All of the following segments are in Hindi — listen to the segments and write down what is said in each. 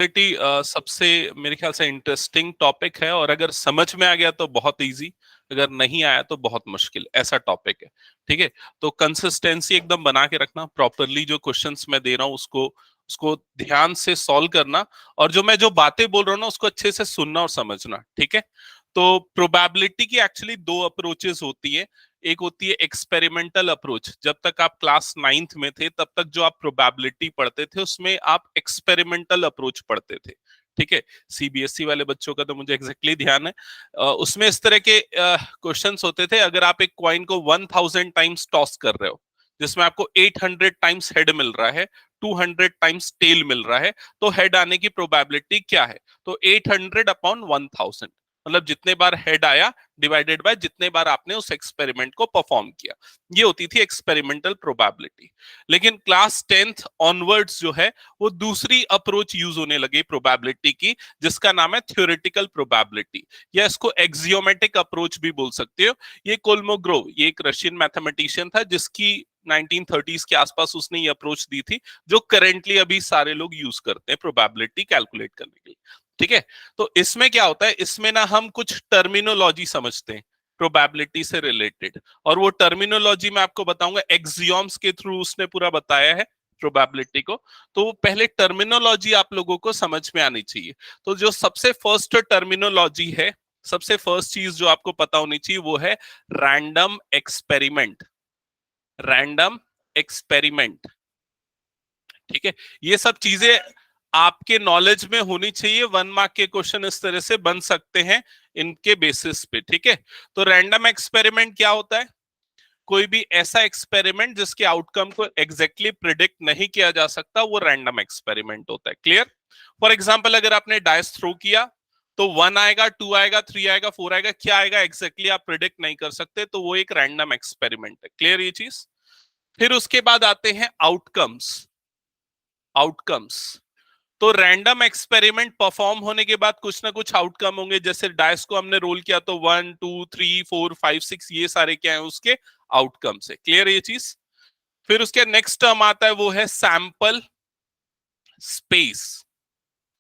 सबसे मेरे ख्याल से इंटरेस्टिंग टॉपिक है, और अगर समझ में आ गया तो बहुत इजी, अगर नहीं आया तो बहुत मुश्किल, ऐसा टॉपिक है। ठीक है, तो कंसिस्टेंसी एकदम बना के रखना, प्रॉपरली जो क्वेश्चंस मैं दे रहा हूँ उसको उसको ध्यान से सॉल्व करना, और जो बातें बोल रहा हूँ ना उसको अच्छे से सुनना और समझना। ठीक है, तो प्रोबेबिलिटी की एक्चुअली दो अप्रोचेस होती है। एक होती है एक्सपेरिमेंटल अप्रोच। जब तक आप क्लास 9th में थे तब तक जो आप प्रोबेबिलिटी पढ़ते थे उसमें आप एक्सपेरिमेंटल अप्रोच पढ़ते थे। ठीक है, सीबीएसई वाले बच्चों का तो मुझे एग्जैक्टली ध्यान है। उसमें इस तरह के क्वेश्चंस होते थे। अगर आप एक कॉइन को 1000 टाइम्स टॉस कर रहे हो, जिसमें आपको 800 टाइम्स हेड मिल रहा है, 200 टाइम्स टेल मिल रहा है, तो हेड आने की प्रोबेबिलिटी क्या है? तो 800 अपॉन 1000, मतलब जितने बार हेड आया डिवाइडेड बाय जितने बार आपने उस एक्सपेरिमेंट को परफॉर्म किया, ये होती थी एक्सपेरिमेंटल प्रोबेबिलिटी। लेकिन क्लास 10th ऑनवर्ड्स जो है वो दूसरी अप्रोच यूज होने लगी प्रोबेबिलिटी की, जिसका नाम है थ्योरेटिकल प्रोबेबिलिटी, या इसको एक्सियोमेटिक अप्रोच भी बोल सकते हो। ये कोलमोग्रोव, ये एक रशियन मैथमेटिशियन था जिसकी 1930s के आसपास उसने ये अप्रोच दी थी, जो करेंटली अभी सारे लोग यूज करते हैं प्रोबेबिलिटी कैलकुलेट करने के लिए। ठीक है, तो इसमें क्या होता है, इसमें ना हम कुछ टर्मिनोलॉजी समझते हैं प्रोबेबिलिटी से रिलेटेड, और वो टर्मिनोलॉजी मैं आपको बताऊंगा, एक्सियोम्स के थ्रू उसने पूरा बताया है प्रोबेबिलिटी को। तो पहले टर्मिनोलॉजी आप लोगों को समझ में आनी चाहिए। तो जो सबसे फर्स्ट टर्मिनोलॉजी है, सबसे फर्स्ट चीज जो आपको पता होनी चाहिए वो है रैंडम एक्सपेरिमेंट। रैंडम एक्सपेरिमेंट, ठीक है, ये सब चीजें आपके नॉलेज में होनी चाहिए। 1 मार्क के क्वेश्चन इस तरह से बन सकते हैं इनके बेसिस पे। ठीक है, तो रैंडम एक्सपेरिमेंट क्या होता है? कोई भी ऐसा एक्सपेरिमेंट जिसके आउटकम को एग्जैक्टली प्रिडिक्ट नहीं किया जा सकता, वो रैंडम एक्सपेरिमेंट होता है। क्लियर? फॉर एग्जाम्पल, अगर आपने डाइस थ्रो किया तो 1 आएगा, 2 आएगा, 3 आएगा, 4 आएगा, क्या आएगा एग्जैक्टली आप प्रिडिक्ट नहीं कर सकते, तो वो एक रैंडम एक्सपेरिमेंट है। क्लियर ये चीज? फिर उसके बाद आते हैं आउटकम्स। आउटकम्स, तो रैंडम एक्सपेरिमेंट परफॉर्म होने के बाद कुछ ना कुछ आउटकम होंगे। जैसे डाइस को हमने रोल किया तो 1 2 3 4 5 6, ये सारे क्या है उसके आउटकम्स है। क्लियर ये चीज? फिर उसके नेक्स्ट टर्म आता है वो है sample space.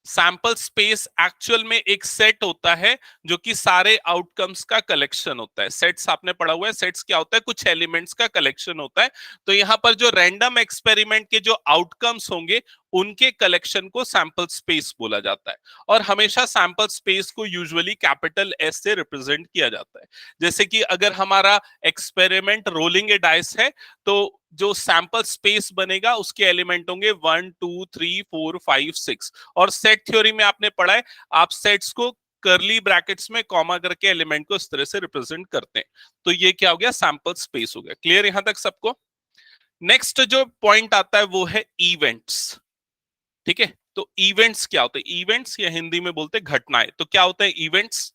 Sample space actual में एक सेट होता है जो कि सारे आउटकम्स का कलेक्शन होता है। सेट्स आपने पढ़ा हुआ है, सेट्स क्या होता है? कुछ एलिमेंट्स का कलेक्शन होता है। तो यहां पर जो रैंडम एक्सपेरिमेंट के जो आउटकम्स होंगे उनके कलेक्शन को सैंपल स्पेस बोला जाता है, और हमेशा सैंपल स्पेस को यूजुअली कैपिटल एस से रिप्रेजेंट किया जाता है। जैसे कि अगर हमारा एक्सपेरिमेंट रोलिंग ए डाइस है, तो जो सैंपल स्पेस बनेगा उसके एलिमेंट होंगे 1 2 3 4 5 6। और सेट थ्योरी में आपने पढ़ा है, आप सेट्स को करली ब्रैकेट्स में कॉमा करके एलिमेंट को इस तरह से रिप्रेजेंट करते हैं। तो ये क्या हो गया? सैंपल स्पेस हो गया। क्लियर यहां तक सबको? नेक्स्ट जो पॉइंट आता है वो है इवेंट्स। ठीक है, तो इवेंट्स क्या होते हैं? इवेंट्स या हिंदी में बोलते हैं घटनाएं। तो क्या होता है इवेंट्स?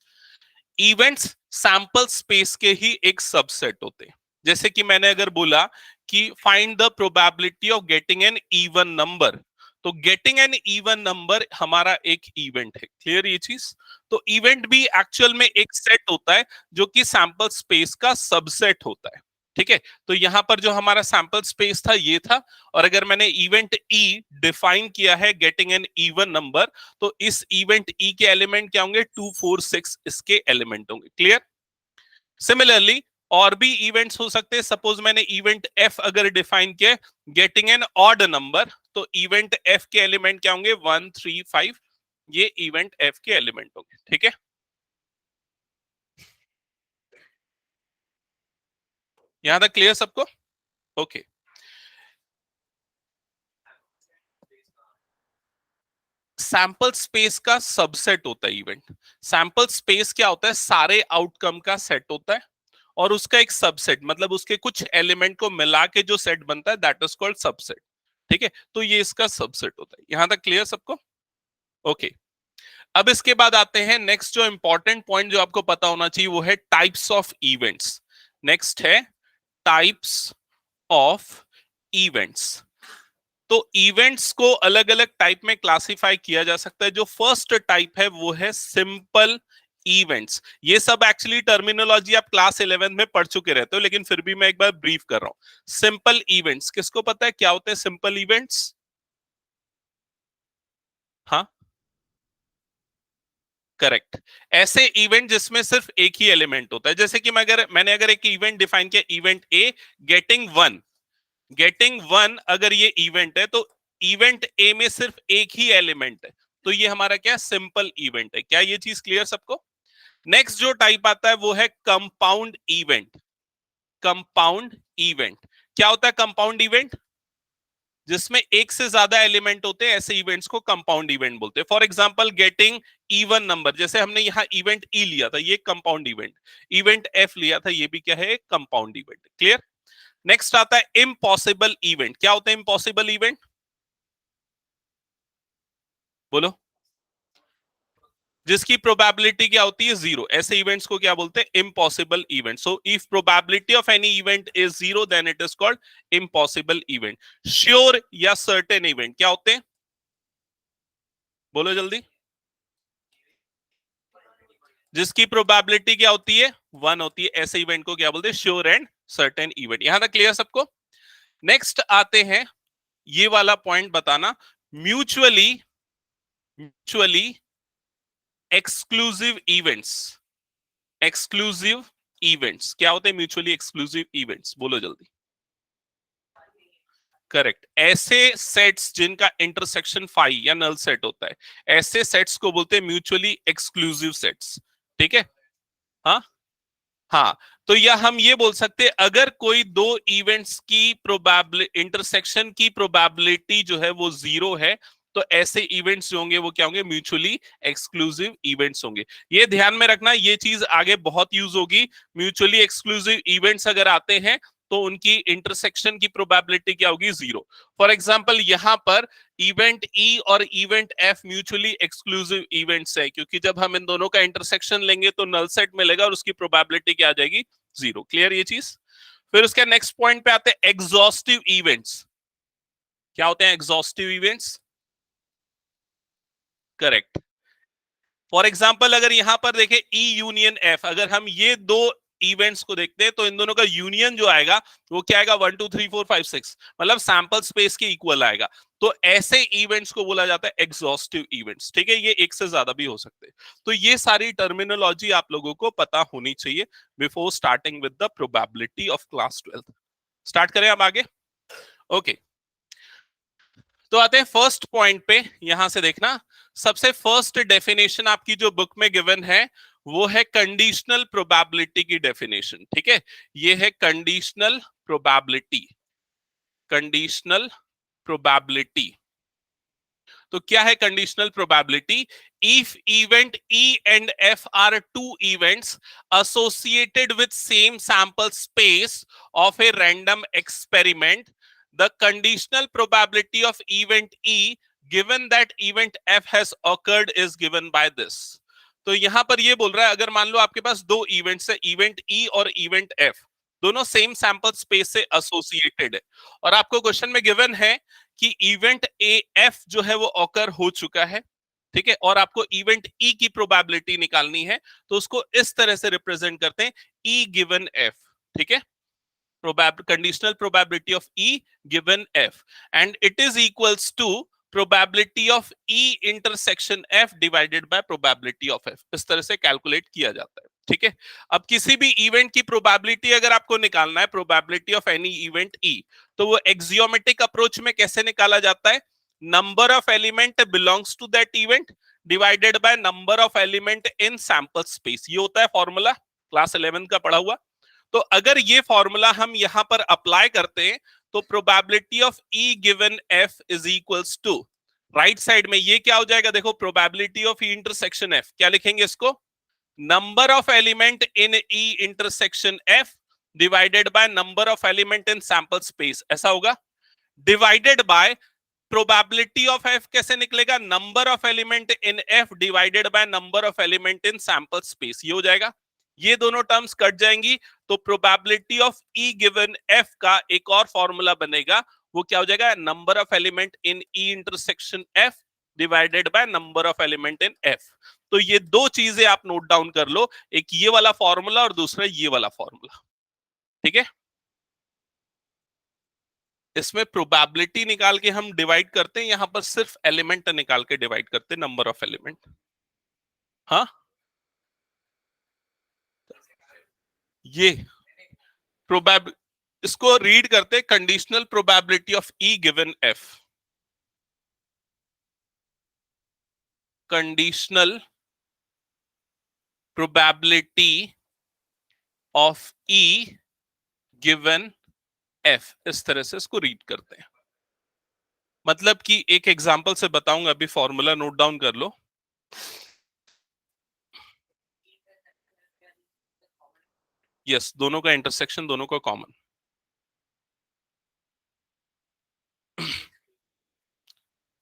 इवेंट्स सैंपल स्पेस के ही एक सबसेट होते हैं। जैसे कि मैंने अगर बोला कि find the probability of getting an even number, तो गेटिंग एन इवन नंबर हमारा एक इवेंट है। क्लियर ये चीज? तो इवेंट भी एक्चुअल में एक सेट होता है जो कि सैंपल स्पेस का सबसेट होता है। ठीक है, तो यहां पर जो हमारा सैंपल स्पेस था ये था, और अगर मैंने इवेंट ई डिफाइन किया है गेटिंग एन इवन नंबर, तो इस इवेंट ई के एलिमेंट क्या होंगे? 2 4 6 इसके एलिमेंट होंगे। क्लियर? सिमिलरली और भी इवेंट्स हो सकते हैं। सपोज मैंने इवेंट एफ अगर डिफाइन किया गेटिंग एन ऑड नंबर, तो इवेंट एफ के एलिमेंट क्या होंगे? 1 3 5, ये इवेंट एफ के एलिमेंट होंगे। ठीक है, यहां तक क्लियर सबको? ओके। सैंपल स्पेस का सबसेट होता है इवेंट। सैंपल स्पेस क्या होता है? सारे आउटकम का सेट होता है, और उसका एक सबसेट, मतलब उसके कुछ एलिमेंट को मिला के जो सेट बनता है, दैट इज कॉल्ड सबसेट। ठीक है, तो ये इसका सबसेट होता है। यहां तक क्लियर सबको? ओके। अब इसके बाद आते हैं नेक्स्ट जो इंपॉर्टेंट पॉइंट जो आपको पता होना चाहिए वो है टाइप्स ऑफ इवेंट्स। नेक्स्ट है टाइप्स ऑफ इवेंट्स। तो इवेंट्स को अलग अलग टाइप में क्लासिफाई किया जा सकता है। जो फर्स्ट टाइप है वो है सिंपल इवेंट्स। ये सब एक्चुअली टर्मिनोलॉजी आप क्लास 11 में पढ़ चुके रहते हो, लेकिन फिर भी मैं एक बार ब्रीफ कर रहा हूं। सिंपल इवेंट्स किसको पता है क्या होते हैं सिंपल इवेंट्स? हाँ, करेक्ट। ऐसे इवेंट जिसमें सिर्फ एक ही एलिमेंट होता है, जैसे कि मैंने अगर एक इवेंट डिफाइन किया, event A getting one, getting one अगर ये इवेंट है तो इवेंट ए में सिर्फ एक ही एलिमेंट है, तो ये हमारा क्या सिंपल इवेंट है। क्या ये चीज क्लियर सबको? नेक्स्ट जो टाइप आता है वो है कंपाउंड इवेंट। कंपाउंड इवेंट क्या होता है? कंपाउंड इवेंट जिसमें एक से ज्यादा एलिमेंट होते हैं, ऐसे इवेंट्स को कंपाउंड इवेंट बोलते हैं। For example getting even number, जैसे हमने यहाँ इवेंट ई लिया था, ये कंपाउंड इवेंट। इवेंट एफ लिया था, ये भी क्या है? Compound event. क्लियर? नेक्स्ट आता है इम्पॉसिबल इवेंट। क्या होता है इम्पॉसिबल इवेंट? बोलो। जिसकी प्रोबेबिलिटी क्या होती है? जीरो। ऐसे इवेंट्स को क्या बोलते हैं? Impossible event. So if probability of any event is zero then it is called impossible event. Sure या सर्टेन इवेंट क्या होते हैं? बोलो जल्दी। जिसकी प्रोबेबिलिटी क्या होती है? वन होती है, ऐसे इवेंट को क्या बोलते हैं? Sure and certain event. यहां तक क्लियर सबको? नेक्स्ट आते हैं, ये वाला पॉइंट बताना, mutually mutually exclusive events. Exclusive events क्या होते हैं? म्यूचुअली एक्सक्लूसिव इवेंट्स, बोलो जल्दी। करेक्ट। ऐसे सेट्स जिनका इंटरसेक्शन फाई या नल सेट होता है, ऐसे सेट्स को बोलते हैं म्यूचुअली एक्सक्लूसिव सेट्स। ठीक है? हाँ हाँ। तो या हम ये बोल सकते हैं, अगर कोई दो इवेंट्स की प्रोबेबिलिटी, इंटरसेक्शन की प्रोबेबिलिटी जो है वो जीरो है, तो ऐसे इवेंट्स जो होंगे वो क्या होंगे? म्यूचुअली एक्सक्लूसिव इवेंट्स होंगे। ये ध्यान में रखना, ये चीज आगे बहुत यूज होगी। म्यूचुअली एक्सक्लूसिव इवेंट्स अगर आते हैं तो उनकी इंटरसेक्शन की प्रोबेबिलिटी क्या होगी? जीरो। फॉर एग्जाम्पल यहां पर इवेंट ई और event F mutually exclusive events है, क्योंकि जब हम इन दोनों का इंटरसेक्शन लेंगे तो नल सेट मिलेगा और उसकी प्रोबेबिलिटी क्या आ जाएगी? जीरो। क्लियर ये चीज? फिर उसके नेक्स्ट पॉइंट पे आते हैं एग्जॉस्टिव इवेंट्स। क्या होते हैं exhaustive events? Correct. For example अगर यहां पर देखें ई यूनियन एफ, अगर हम ये दो इवेंट्स को देखते हैं तो इन दोनों का यूनियन जो आएगा वो क्या आएगा? 1 2 3 4 5 6, मतलब सैंपल स्पेस के इक्वल आएगा। तो ऐसे इवेंट्स को बोला जाता है एग्जॉस्टिव इवेंट्स। ठीक है? ये एक से ज्यादा भी हो सकते हैं। तो ये सारी टर्मिनोलॉजी आप लोगों को पता होनी चाहिए before starting with the probability of class 12। Start करें अब आगे। ओके, तो आते हैं फर्स्ट पॉइंट पे। यहां से देखना, सबसे फर्स्ट डेफिनेशन आपकी जो बुक में गिवन है वो है कंडीशनल प्रोबेबिलिटी की डेफिनेशन। ठीक है? ये है कंडीशनल प्रोबेबिलिटी। Conditional probability. तो क्या है conditional probability? If event E and F are two events associated with same sample space of a random experiment, the conditional probability of event E given that event F has occurred is given by this। तो यहां पर ये बोल रहा है, अगर मान लो आपके पास दो इवेंट्स है, इवेंट ई और इवेंट एफ, दोनों सेम सैंपल स्पेस से एसोसिएटेड है, और आपको क्वेश्चन में गिवन है कि इवेंट ए एफ जो है वो ऑकर हो चुका है। ठीक है? और आपको इवेंट ई की प्रोबेबिलिटी निकालनी है, तो उसको इस तरह से रिप्रेजेंट करते हैं, ई गिवन एफ। ठीक है? Conditional probability of E given F and it is equals to probability of E intersection F divided by probability of F. इस तरह से कैलकुलेट किया जाता है। ठीक है? अब किसी भी इवेंट की प्रोबेबिलिटी अगर आपको निकालना है, probability of any event E, तो वो एक्सियोमेटिक अप्रोच में कैसे निकाला जाता है? Number of element belongs to that event divided by number of element in sample space. ये होता है फॉर्मूला, क्लास 11 का पढ़ा हुआ। तो अगर ये फॉर्मूला हम यहां पर अप्लाई करते हैं तो probability of E given F is equals to, right side में ये क्या हो जाएगा? देखो, probability of E intersection F, क्या लिखेंगे इसको? Number of element in E intersection F divided by number of element in sample space, ऐसा होगा। Divided by probability of F कैसे निकलेगा? Number of element in F divided by number of element in sample space, ये हो जाएगा। ये दोनों टर्म्स कट जाएंगी तो probability of E given F का एक और फॉर्मूला बनेगा, वो क्या हो जाएगा? Number of element in E intersection F divided by number of element in F. तो ये दो चीजें आप नोट डाउन कर लो, एक ये वाला फॉर्मूला और दूसरा ये वाला फॉर्मूला। ठीक है? इसमें प्रोबेबिलिटी निकाल के हम डिवाइड करते हैं, यहां पर सिर्फ एलिमेंट निकाल के डिवाइड करते हैं, नंबर ऑफ एलिमेंट। हाँ, ये प्रोबेब इसको रीड करते conditional probability of E given F. Conditional probability of E given F, इस तरह से इसको रीड करते हैं। मतलब कि एक एग्जांपल से बताऊंगा, अभी फॉर्मूला नोट डाउन कर लो। यस, दोनों का इंटरसेक्शन, दोनों का कॉमन।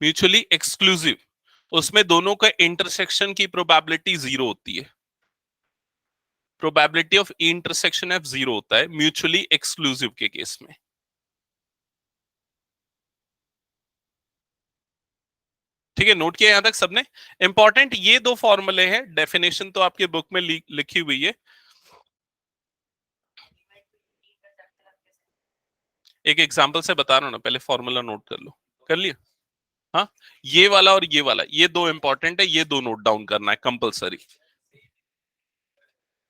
म्यूचुअली एक्सक्लूसिव, उसमें दोनों का इंटरसेक्शन की प्रोबेबिलिटी जीरो होती है। Probability of intersection F zero होता है म्यूचुअली एक्सक्लूसिव के केस में। ठीक है, नोट किया यहां तक सबने? इंपॉर्टेंट ये दो फॉर्मूले हैं, डेफिनेशन तो आपके बुक में लिखी हुई है। एक एग्जांपल से बता रहा हूं ना, पहले फॉर्मूला नोट कर लो। कर लिया? हाँ, ये वाला और ये वाला, ये दो इंपॉर्टेंट है, ये दो नोट डाउन करना है कंपलसरी।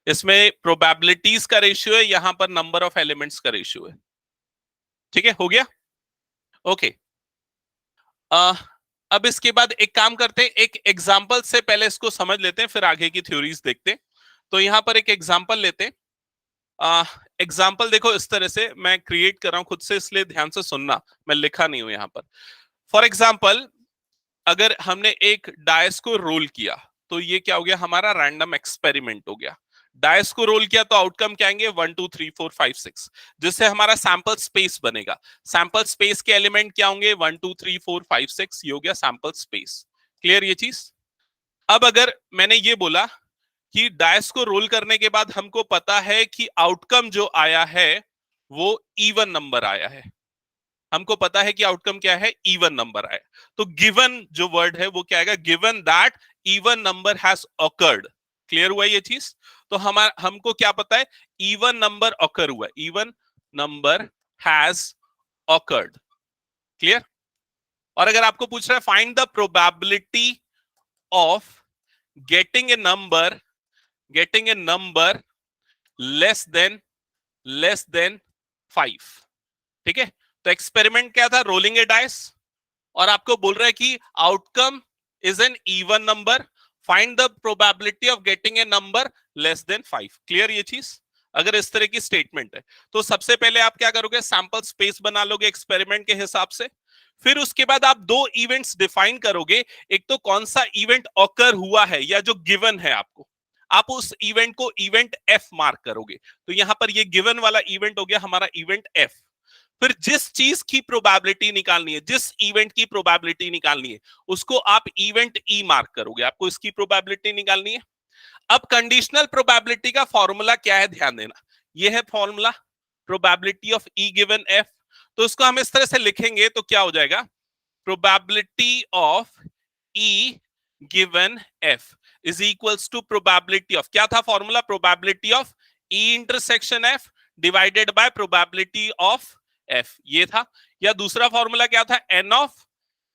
इसमें प्रोबेबिलिटीज का रेशियो है, यहां पर नंबर ऑफ एलिमेंट्स का रेशियो है। ठीक है, हो गया? ओके। अब इसके बाद एक काम करते हैं, एक एग्जांपल से पहले इसको समझ लेते हैं, फिर आगे की थ्योरीज देखते हैं। तो यहां पर एक एग्जांपल लेते हैं। एग्जांपल देखो, इस तरह से मैं क्रिएट कर रहा हूं खुद से, इसलिए ध्यान से सुनना, मैं लिखा नहीं हूं यहां पर। फॉर एग्जांपल, अगर हमने एक डायस को रोल किया तो ये क्या हो गया, हमारा रैंडम एक्सपेरिमेंट हो गया। डायस को रोल किया तो आउटकम क्या आएंगे, 1 2 3 4 5 6, जिससे हमारा सैंपल स्पेस बनेगा। सैंपल स्पेस के एलिमेंट क्या होंगे, 1 2 3 4 5 6, ये हो गया सैंपल स्पेस। क्लियर ये चीज? अब अगर मैंने ये बोला कि डायस को रोल करने के बाद हमको पता है कि आउटकम जो आया है वो इवन नंबर आया है, हमको पता है कि आउटकम क्या है, इवन नंबर आया। तो गिवन जो वर्ड है वो क्या आएगा, given that even number has awkward. Clear हुआ ये चीज? तो हमको क्या पता है, इवन नंबर ऑकर हुआ, even number has awkward. Clear? और अगर आपको पूछ रहा है find the probability of getting a number, getting a number less then 5। ठीक है, तो एक्सपेरिमेंट क्या था, रोलिंग ए डाइस, और आपको बोल रहा है कि outcome is an even number, find the probability of getting a number less then 5। Clear ये चीज? अगर इस तरह की स्टेटमेंट है तो सबसे पहले आप क्या करोगे, सैंपल स्पेस बना लोगे एक्सपेरिमेंट के हिसाब से। फिर उसके बाद आप दो इवेंट्स डिफाइन करोगे, एक तो कौन सा इवेंट ऑकर हुआ है या जो गिवन है आपको, आप उस इवेंट को इवेंट एफ मार्क करोगे। तो यहां पर ये गिवन वाला इवेंट हो गया हमारा इवेंट एफ। फिर जिस चीज की प्रोबेबिलिटी निकालनी है, जिस इवेंट की प्रोबेबिलिटी निकालनी है, उसको आप इवेंट ई मार्क करोगे, आपको इसकी प्रोबेबिलिटी निकालनी है। अब कंडीशनल प्रोबेबिलिटी का फॉर्मूला क्या है, ध्यान देना, यह है formula probability of E given F. तो इसको हम इस तरह से लिखेंगे तो क्या हो जाएगा, probability of E given F is equals to probability of, क्या था formula, probability of E intersection F divided by probability of F, ये था। या दूसरा फॉर्मूला क्या था, N of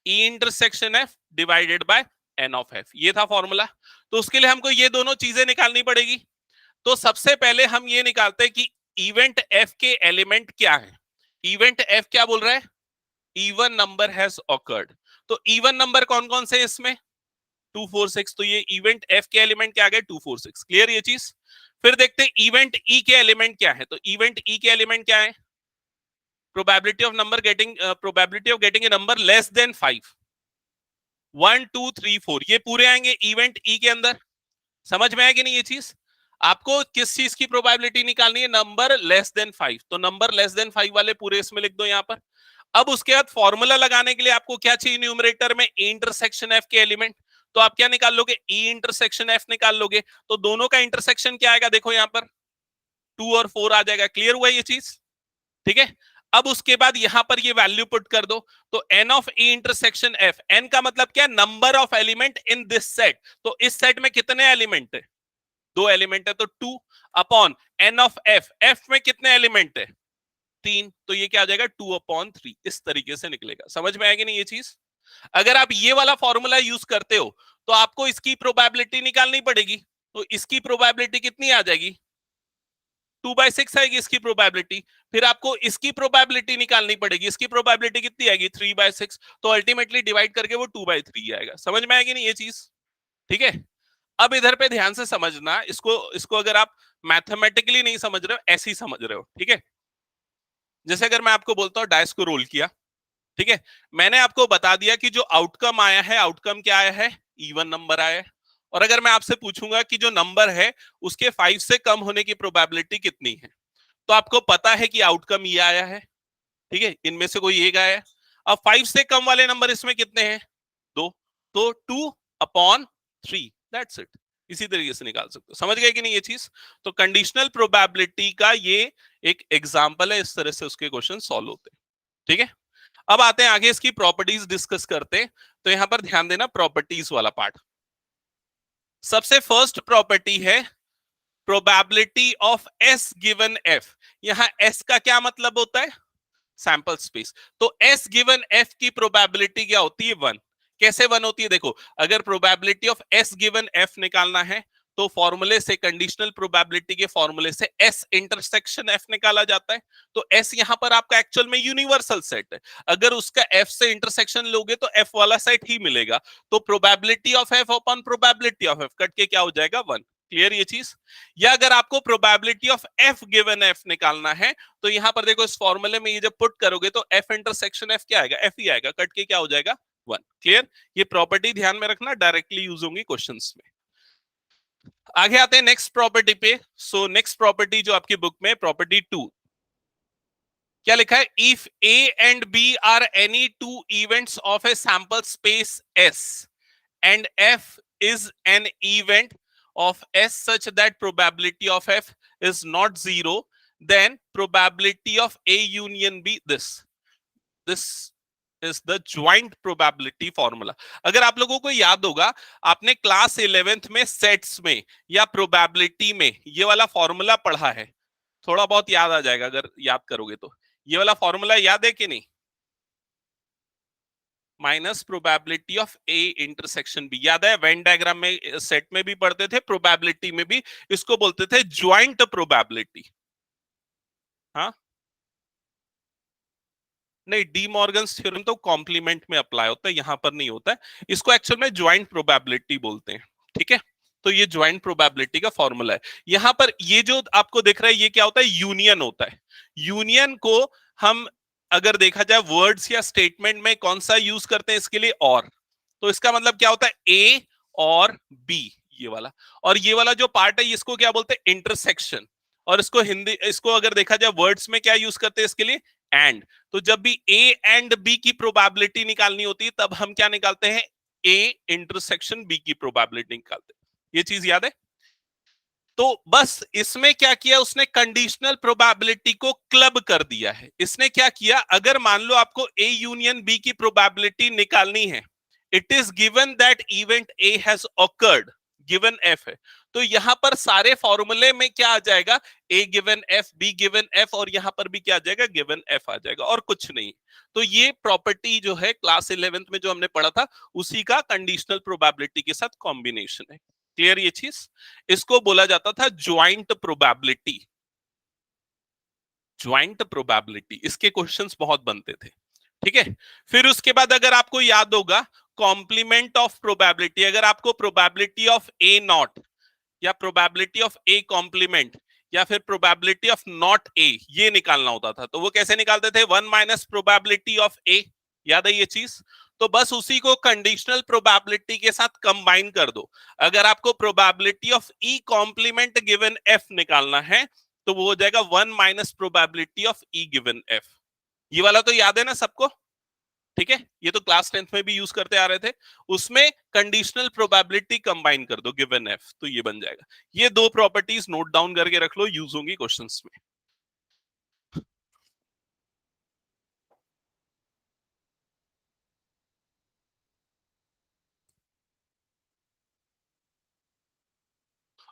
E intersection F divided by N of F, ये था फॉर्मूला। तो उसके लिए हमको ये दोनों चीजें निकालनी पड़ेगी। तो सबसे पहले हम ये निकालते हैं कि इवेंट एफ के एलिमेंट क्या है। इवेंट एफ क्या बोल रहा है, इवन नंबर हैज ऑकर्ड। तो इवन नंबर कौन कौन से इसमें, 2 4 6, तो ये इवेंट एफ के एलिमेंट क्या आ गए, 2 4 6। क्लियर ये चीज? फिर देखते हैं इवेंट ई के एलिमेंट क्या है। तो इवेंट ई के एलिमेंट क्या है, probability of number getting, probability of getting a number less then 5, 1 2 3 4, ये पूरे आएंगे इवेंट ई के अंदर। समझ में आएगी नहीं ये चीज? आपको किस चीज की प्रोबेबिलिटी निकालनी है, नंबर लेस देन 5, तो नंबर लेस देन 5 वाले पूरे इसमें लिख दो यहां पर। अब उसके बाद फॉर्मूला लगाने के लिए आपको क्या चाहिए, न्यूमरेटर में इंटरसेक्शन एफ के एलिमेंट। तो आप क्या निकाल लोगे, ई इंटरसेक्शन एफ निकाल लोगे। तो दोनों का इंटरसेक्शन क्या आएगा, देखो यहां पर 2 और 4 आ जाएगा। क्लियर हुआ ये चीज? ठीक है, अब उसके बाद यहां पर ये वैल्यू पुट कर दो। तो N of E intersection F, N का मतलब क्या, number of element in this set. तो इस सेट में कितने एलिमेंट है, 2 एलिमेंट है, तो 2 upon N of F, F में कितने एलिमेंट है, 3, तो ये क्या आ जाएगा 2 अपॉन 3। इस तरीके से निकलेगा। समझ में आएगी नहीं ये चीज? अगर आप ये वाला फॉर्मूला यूज करते हो तो आपको इसकी प्रोबेबिलिटी निकालनी पड़ेगी, तो इसकी प्रोबेबिलिटी कितनी आ जाएगी, 2/6 आएगी इसकी प्रोबेबिलिटी। फिर आपको इसकी प्रोबेबिलिटी निकालनी पड़ेगी, इसकी प्रोबेबिलिटी कितनी आएगी, 3/6। तो अल्टीमेटली डिवाइड करके वो 2/3 आएगा। समझ में आएगी नहीं ये चीज? ठीक है। अब इधर पे ध्यान से समझना, इसको इसको अगर आप मैथमेटिकली नहीं समझ रहे हो, ऐसे ही समझ रहे हो, ठीक है। जैसे अगर मैं आपको बोलता हूँ डाइस को रोल किया, ठीक है, मैंने आपको बता दिया कि जो आउटकम आया है, आउटकम क्या आया है, इवन नंबर आया है। और अगर मैं आपसे पूछूंगा कि जो नंबर है उसके 5 से कम होने की प्रोबेबिलिटी कितनी है, तो आपको पता है कि आउटकम ये आया है, ठीक है, इनमें से कोई एक आया है। अब 5 से कम वाले नंबर इसमें कितने हैं, 2, तो 2/3, दैट्स इट। इसी तरीके से निकाल सकते हो। समझ गए कि नहीं ये चीज? तो कंडीशनल प्रोबेबिलिटी का ये एक एग्जांपल है, इस तरह से उसके क्वेश्चन सॉल्व होते हैं, ठीक है। अब आते हैं आगे, इसकी प्रॉपर्टीज डिस्कस करते हैं। तो यहां पर ध्यान देना, प्रॉपर्टीज वाला पार्ट। सबसे फर्स्ट प्रॉपर्टी है probability of S given F. यहां एस का क्या मतलब होता है, सैंपल स्पेस। तो एस गिवन एफ की प्रोबेबिलिटी क्या होती है, 1। कैसे 1 होती है, देखो, अगर probability of S given F निकालना है तो फॉर्मूले से, कंडीशनल प्रोबेबिलिटी के फॉर्मूले से एस इंटरसेक्शन एफ निकाला जाता है। तो एस यहां पर आपका एक्चुअल में यूनिवर्सल सेट है। अगर उसका एफ से इंटरसेक्शन लोगे तो एफ वाला सेट ही मिलेगा। तो probability of F upon probability of F cut के क्या हो जाएगा, 1। क्लियर ये चीज? या अगर आपको probability of F given F निकालना है तो यहां पर देखो, इस फॉर्मूले में ये जब पुट करोगे तो एफ इंटरसेक्शन एफ क्या आएगा, एफ ही आएगा, कट के क्या हो जाएगा, 1। क्लियर? ये प्रॉपर्टी ध्यान में रखना, डायरेक्टली यूज होंगी क्वेश्चंस में। आगे आते हैं नेक्स्ट प्रॉपर्टी पे। सो नेक्स्ट प्रॉपर्टी जो आपकी बुक में, प्रॉपर्टी 2, क्या लिखा है, if A and B are any two events of a sample space S and f is an event of s such that probability of f is not 0, then probability of a union b this is the joint probability formula। अगर आप लोगों को याद होगा, आपने क्लास 11th में सेट्स में या प्रोबेबिलिटी में ये वाला फॉर्मूला पढ़ा है, थोड़ा बहुत याद आ जाएगा अगर याद करोगे तो। ये वाला फॉर्मूला याद है कि नहीं, minus probability of A intersection B, याद है? वेन डायग्राम में, सेट में भी पढ़ते थे, प्रोबेबिलिटी में भी। इसको बोलते थे ज्वाइंट प्रोबेबिलिटी। हाँ, नहीं, डी मॉर्गन्स थ्योरम तो कॉम्प्लीमेंट में अप्लाई होता है, यहां पर नहीं होता है। इसको एक्चुअल में ज्वाइंट प्रोबेबिलिटी बोलते हैं, ठीक है। तो ये ज्वाइंट प्रोबेबिलिटी का फॉर्मूला है। यहां पर ये जो आपको दिख रहा है, ये क्या होता है, यूनियन होता है। यूनियन को हम, अगर देखा जाए वर्ड्स या स्टेटमेंट में, कौन सा यूज करते हैं इसके लिए, और। तो इसका मतलब क्या होता है, ए और बी, ये वाला। और ये वाला जो पार्ट है, इसको क्या बोलते हैं, इंटरसेक्शन। और इसको हिंदी, इसको अगर देखा जाए वर्ड्स में क्या यूज करते हैं इसके लिए, एंड। तो जब भी ए एंड बी की प्रोबेबिलिटी निकालनी होती है तब हम क्या निकालते हैं, ए इंटरसेक्शन बी की प्रोबेबिलिटी निकालते हैं। ये चीज याद है? तो बस इसमें क्या किया उसने, कंडीशनल प्रोबेबिलिटी को क्लब कर दिया है। इसने क्या किया, अगर मान लो आपको ए यूनियन बी की प्रोबेबिलिटी निकालनी है, it is given that event A has awkward, given F है। तो यहां पर सारे फॉर्मूले में क्या आ जाएगा, A given F, B given F, और यहां पर भी क्या आ जाएगा, गिवन एफ आ जाएगा, और कुछ नहीं। तो ये प्रॉपर्टी जो है क्लास 11th में जो हमने पढ़ा था, उसी का कंडीशनल प्रोबेबिलिटी के साथ कॉम्बिनेशन है। क्लियर ये चीज? इसको बोला जाता था ज्वाइंट प्रोबेबिलिटी। ज्वाइंट प्रोबेबिलिटी, इसके क्वेश्चंस बहुत बनते थे, ठीक है। फिर उसके बाद अगर आपको याद होगा, कॉम्प्लीमेंट ऑफ प्रोबेबिलिटी। अगर आपको प्रोबेबिलिटी ऑफ ए नॉट, या प्रोबेबिलिटी ऑफ ए कॉम्प्लीमेंट, या फिर प्रोबेबिलिटी ऑफ नॉट ए, ये निकालना होता था, तो वो कैसे निकालते थे, 1 माइनस प्रोबेबिलिटी ऑफ ए। याद है ये चीज? तो बस उसी को कंडीशनल प्रोबेबिलिटी के साथ कंबाइन कर दो। अगर आपको probability of E complement given F निकालना है तो वो हो जाएगा 1 minus probability of E given F. ये वाला तो याद है ना सबको? ठीक है, ये तो क्लास 10th में भी यूज करते आ रहे थे। उसमें कंडीशनल प्रोबेबिलिटी कंबाइन कर दो, गिवन एफ, तो ये बन जाएगा। ये दो प्रॉपर्टीज नोट डाउन करके रख लो, यूज होंगी क्वेश्चंस में।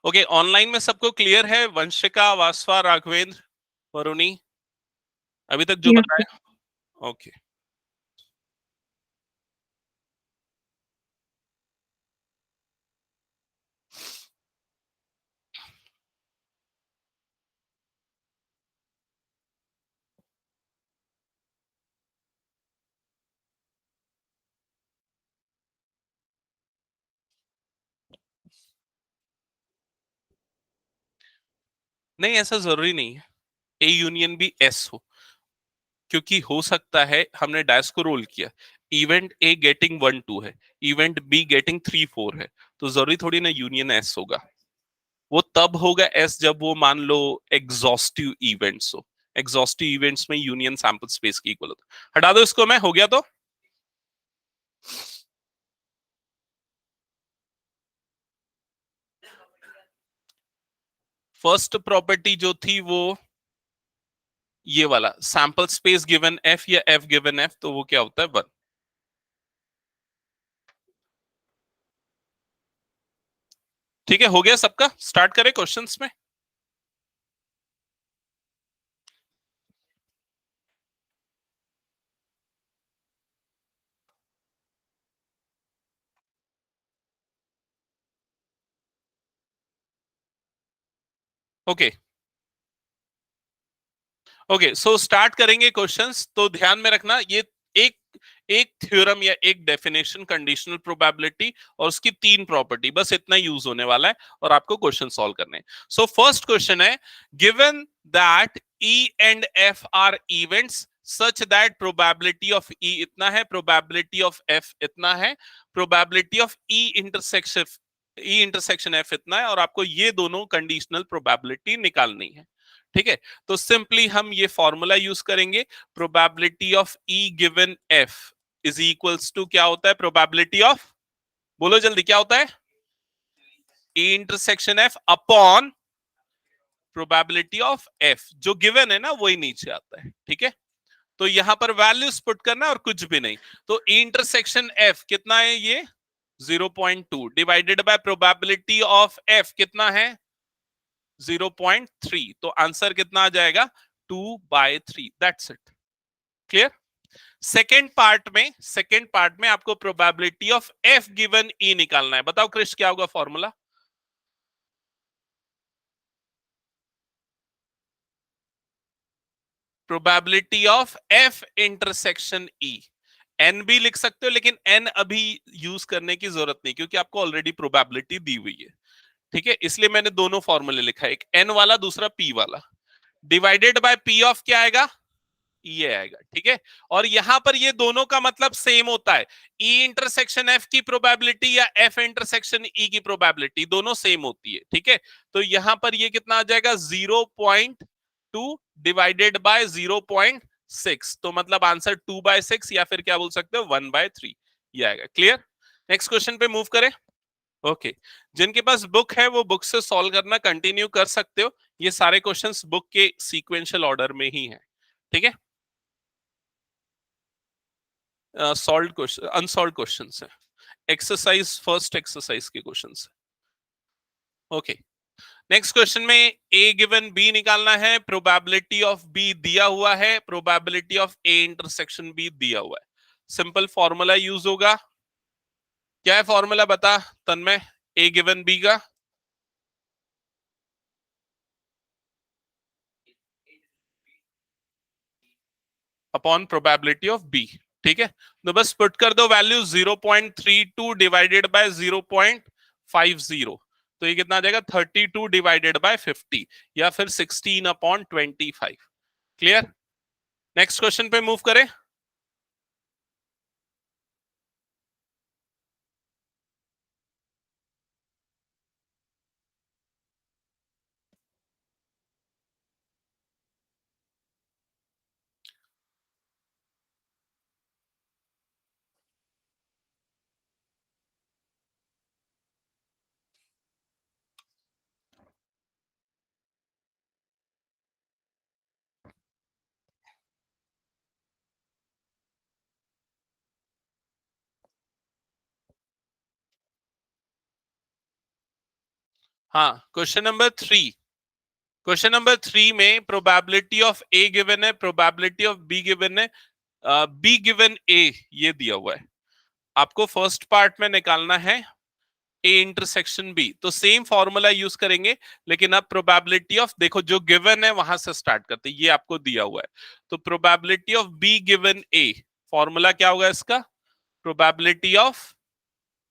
ओके, ऑनलाइन में सबको क्लियर है? वंशिका, वासवा, राघवेंद्र, वरुणी, अभी तक जो Yes, बताया? ओके। नहीं, ऐसा जरूरी नहीं है ए यूनियन भी एस हो, क्योंकि हो सकता है हमने डायस को रोल किया, इवेंट ए गेटिंग 1 2 है, इवेंट बी गेटिंग 3 4 है, तो जरूरी थोड़ी ना यूनियन एस होगा। वो तब होगा एस जब वो मान लो एग्जॉस्टिव इवेंट्स हो। एग्जॉस्टिव इवेंट्स में यूनियन सैंपल स्पेस की इक्वल होता है। हटा दो इसको, मैं हो गया तो फर्स्ट प्रॉपर्टी जो थी वो ये वाला सैंपल स्पेस गिवन एफ या एफ गिवन एफ, तो वो क्या होता है 1। ठीक है, हो गया सबका, स्टार्ट करें क्वेश्चंस में। ओके ओके, सो स्टार्ट करेंगे क्वेश्चंस। तो ध्यान में रखना ये एक एक थ्योरम या एक डेफिनेशन कंडीशनल प्रोबेबिलिटी और उसकी 3 प्रॉपर्टी, बस इतना यूज होने वाला है और आपको क्वेश्चन सॉल्व करने हैं। सो फर्स्ट क्वेश्चन है, given that E and F are events such that probability of E इतना है, प्रोबेबिलिटी ऑफ एफ इतना है, probability of E intersection F इतना है, और आपको ये दोनों कंडीशनल प्रोबेबिलिटी निकालनी है। ठीक है, तो सिंपली हम ये फॉर्मूला यूज करेंगे, probability of E given F is equals to क्या होता है, प्रोबेबिलिटी ऑफ, बोलो जल्दी क्या होता है, ई intersection F upon probability of F, जो गिवन है ना वही नीचे आता है। ठीक है, तो यहां पर वैल्यूज पुट करना और कुछ भी नहीं। तो ई इंटरसेक्शन एफ कितना है, ये 0.2 divided by probability of F कितना है 0.3, तो आंसर कितना आ जाएगा 2/3, that's it. Clear. Second part में आपको probability of F given E निकालना है। बताओ क्रिश क्या होगा formula. Probability of F intersection E, N भी लिख सकते हो लेकिन एन अभी यूज करने की जरूरत नहीं, क्योंकि आपको ऑलरेडी प्रोबेबिलिटी दी हुई है। ठीक है, इसलिए मैंने दोनों फॉर्मूले लिखा है, एक एन वाला दूसरा पी वाला, डिवाइडेड बाय पी ऑफ क्या आएगा, ये आएगा। ठीक है, और यहां पर ये दोनों का मतलब सेम होता है, ई इंटरसेक्शन एफ की प्रोबेबिलिटी या एफ इंटरसेक्शन ई की प्रोबेबिलिटी दोनों सेम होती है। ठीक है, तो यहां पर ये कितना आ जाएगा 0.2 डिवाइडेड बाय 0.6, तो मतलब आंसर 2/6 या फिर क्या बोल सकते हो 1/3, ये आएगा। क्लियर। नेक्स्ट क्वेश्चन पे मूव करें। ओके जिनके पास बुक है वो बुक से सॉल्व करना कंटिन्यू कर सकते हो, ये सारे क्वेश्चंस बुक के सीक्वेंशियल ऑर्डर में ही है। ठीक है, सॉल्व क्वेश्चन अनसॉल्व क्वेश्चंस है, एक्सरसाइज फर्स्ट एक्सरसाइज के क्वेश्चंस। ओके, नेक्स्ट क्वेश्चन में ए गिवन बी निकालना है, प्रोबेबिलिटी ऑफ बी दिया हुआ है, probability of A intersection B दिया हुआ है। सिंपल फॉर्मूला यूज होगा, क्या है फॉर्मूला बता तन्मय, ए गिवन बी का अपॉन प्रोबेबिलिटी ऑफ बी। ठीक है, तो बस पुट कर दो वैल्यू 0.32 डिवाइडेड बाय 0.50, तो ये कितना आ जाएगा 32 डिवाइडेड बाय 50 या फिर 16/25। क्लियर। नेक्स्ट क्वेश्चन पे मूव करें। हाँ, क्वेश्चन नंबर 3 में प्रोबेबिलिटी ऑफ ए गिवन है, प्रोबेबिलिटी ऑफ बी गिवन है, बी गिवन ए ये दिया हुआ है, आपको फर्स्ट पार्ट में निकालना है ए इंटरसेक्शन बी, तो सेम फॉर्मूला यूज करेंगे, लेकिन अब प्रोबेबिलिटी ऑफ, देखो जो गिवन है वहां से स्टार्ट करते हैं, ये आपको दिया हुआ है, तो probability of B given A, formula क्या होगा इसका, probability of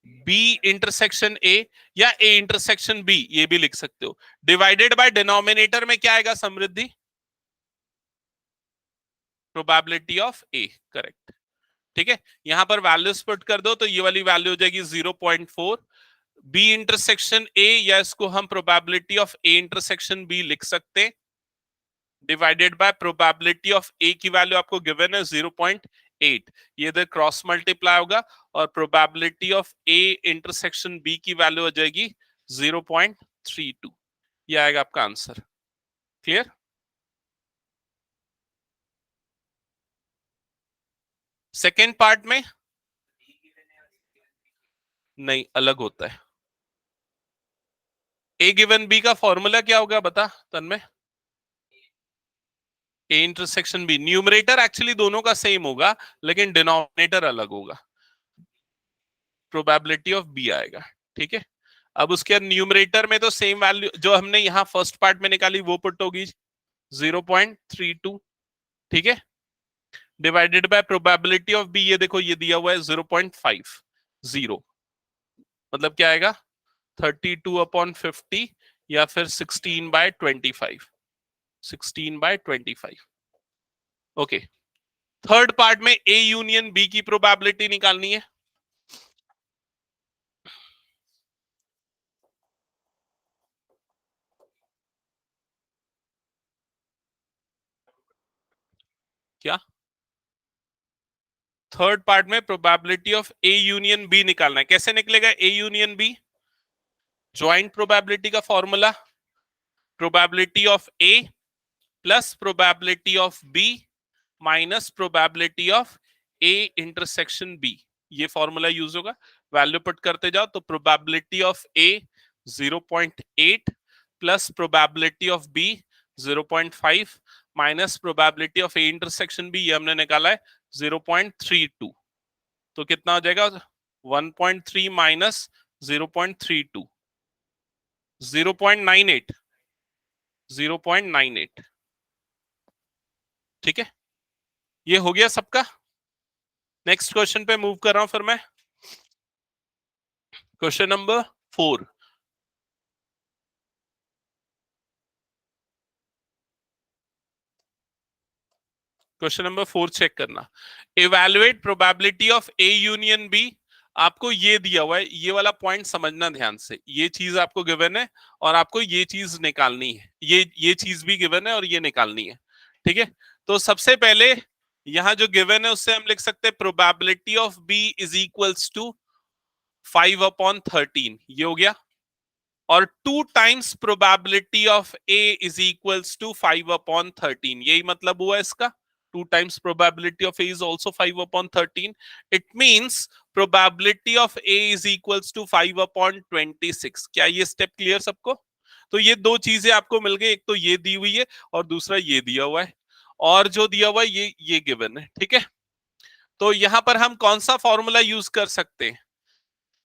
B intersection A या ए इंटरसेक्शन बी, ये भी लिख सकते हो। डिवाइडेड बाय डिनोमिनेटर में क्या आएगा Samriddhi? Probability of A, correct. ठीक है, यहां पर वैल्यूज पुट कर दो तो ये वाली वैल्यू हो जाएगी 0.4। बी इंटरसेक्शन ए, या इसको हम probability of A intersection B लिख सकते हैं, divided by probability of A की वैल्यू आपको गिवन है 0.8, ये इधर क्रॉस मल्टीप्लाई होगा और probability of A intersection B की वैल्यू हो जाएगी 0.32। ये आएगा आपका आंसर। क्लियर? सेकेंड पार्ट में नहीं, अलग होता है। ए गिवन बी का फॉर्मूला क्या होगा बता Tanmay? A intersection B, numerator actually दोनों का सेम होगा लेकिन डिनोमिनेटर अलग होगा, प्रोबेबिलिटी ऑफ बी आएगा। ठीक है, अब उसके न्यूमरेटर में तो सेम वैल्यू जो हमने यहाँ फर्स्ट पार्ट में निकाली वो पुट होगी 0.32। ठीक है, divided by probability of B, ये देखो ये दिया हुआ है 0.50, मतलब क्या आएगा 32/50 या फिर 16/25, 16/25। ओके, थर्ड पार्ट में ए यूनियन बी की प्रोबेबिलिटी निकालनी है। क्या? थर्ड पार्ट में probability of A union B निकालना है। कैसे निकलेगा A union B? Joint probability का formula, probability of A plus probability of B minus probability of A intersection B, ये फॉर्मूला यूज होगा। वैल्यू पुट करते जाओ तो probability of A 0.8 plus probability of B 0.5 minus probability of A intersection B, ये हमने निकाला है 0.32। तो कितना हो जाएगा 1.3 माइनस 0.32, 0.98, 0.98। ठीक है, ये हो गया सबका। नेक्स्ट क्वेश्चन पे मूव कर रहा हूं फिर मैं। Question number 4। Question number 4 check करना। Evaluate probability of A union B. आपको ये दिया हुआ है, ये वाला पॉइंट समझना ध्यान से। ये चीज आपको गिवन है और आपको ये चीज निकालनी है, ये चीज भी गिवन है और ये निकालनी है। ठीक है, तो सबसे पहले यहां जो गिवन है उससे हम लिख सकते हैं probability of B is equals to 5/13, ये हो गया। और 2 times probability of A is equals to 5/13, यही मतलब हुआ इसका। 2 times probability of A is also 5/13. It means probability of A is equals to 5/26। क्या ये स्टेप क्लियर सबको? तो ये दो चीजें आपको मिल गई, एक तो ये दी हुई है और दूसरा ये दिया हुआ है, और जो दिया हुआ है ये गिवन है। ठीक है, तो यहां पर हम कौन सा फॉर्मूला यूज कर सकते हैं?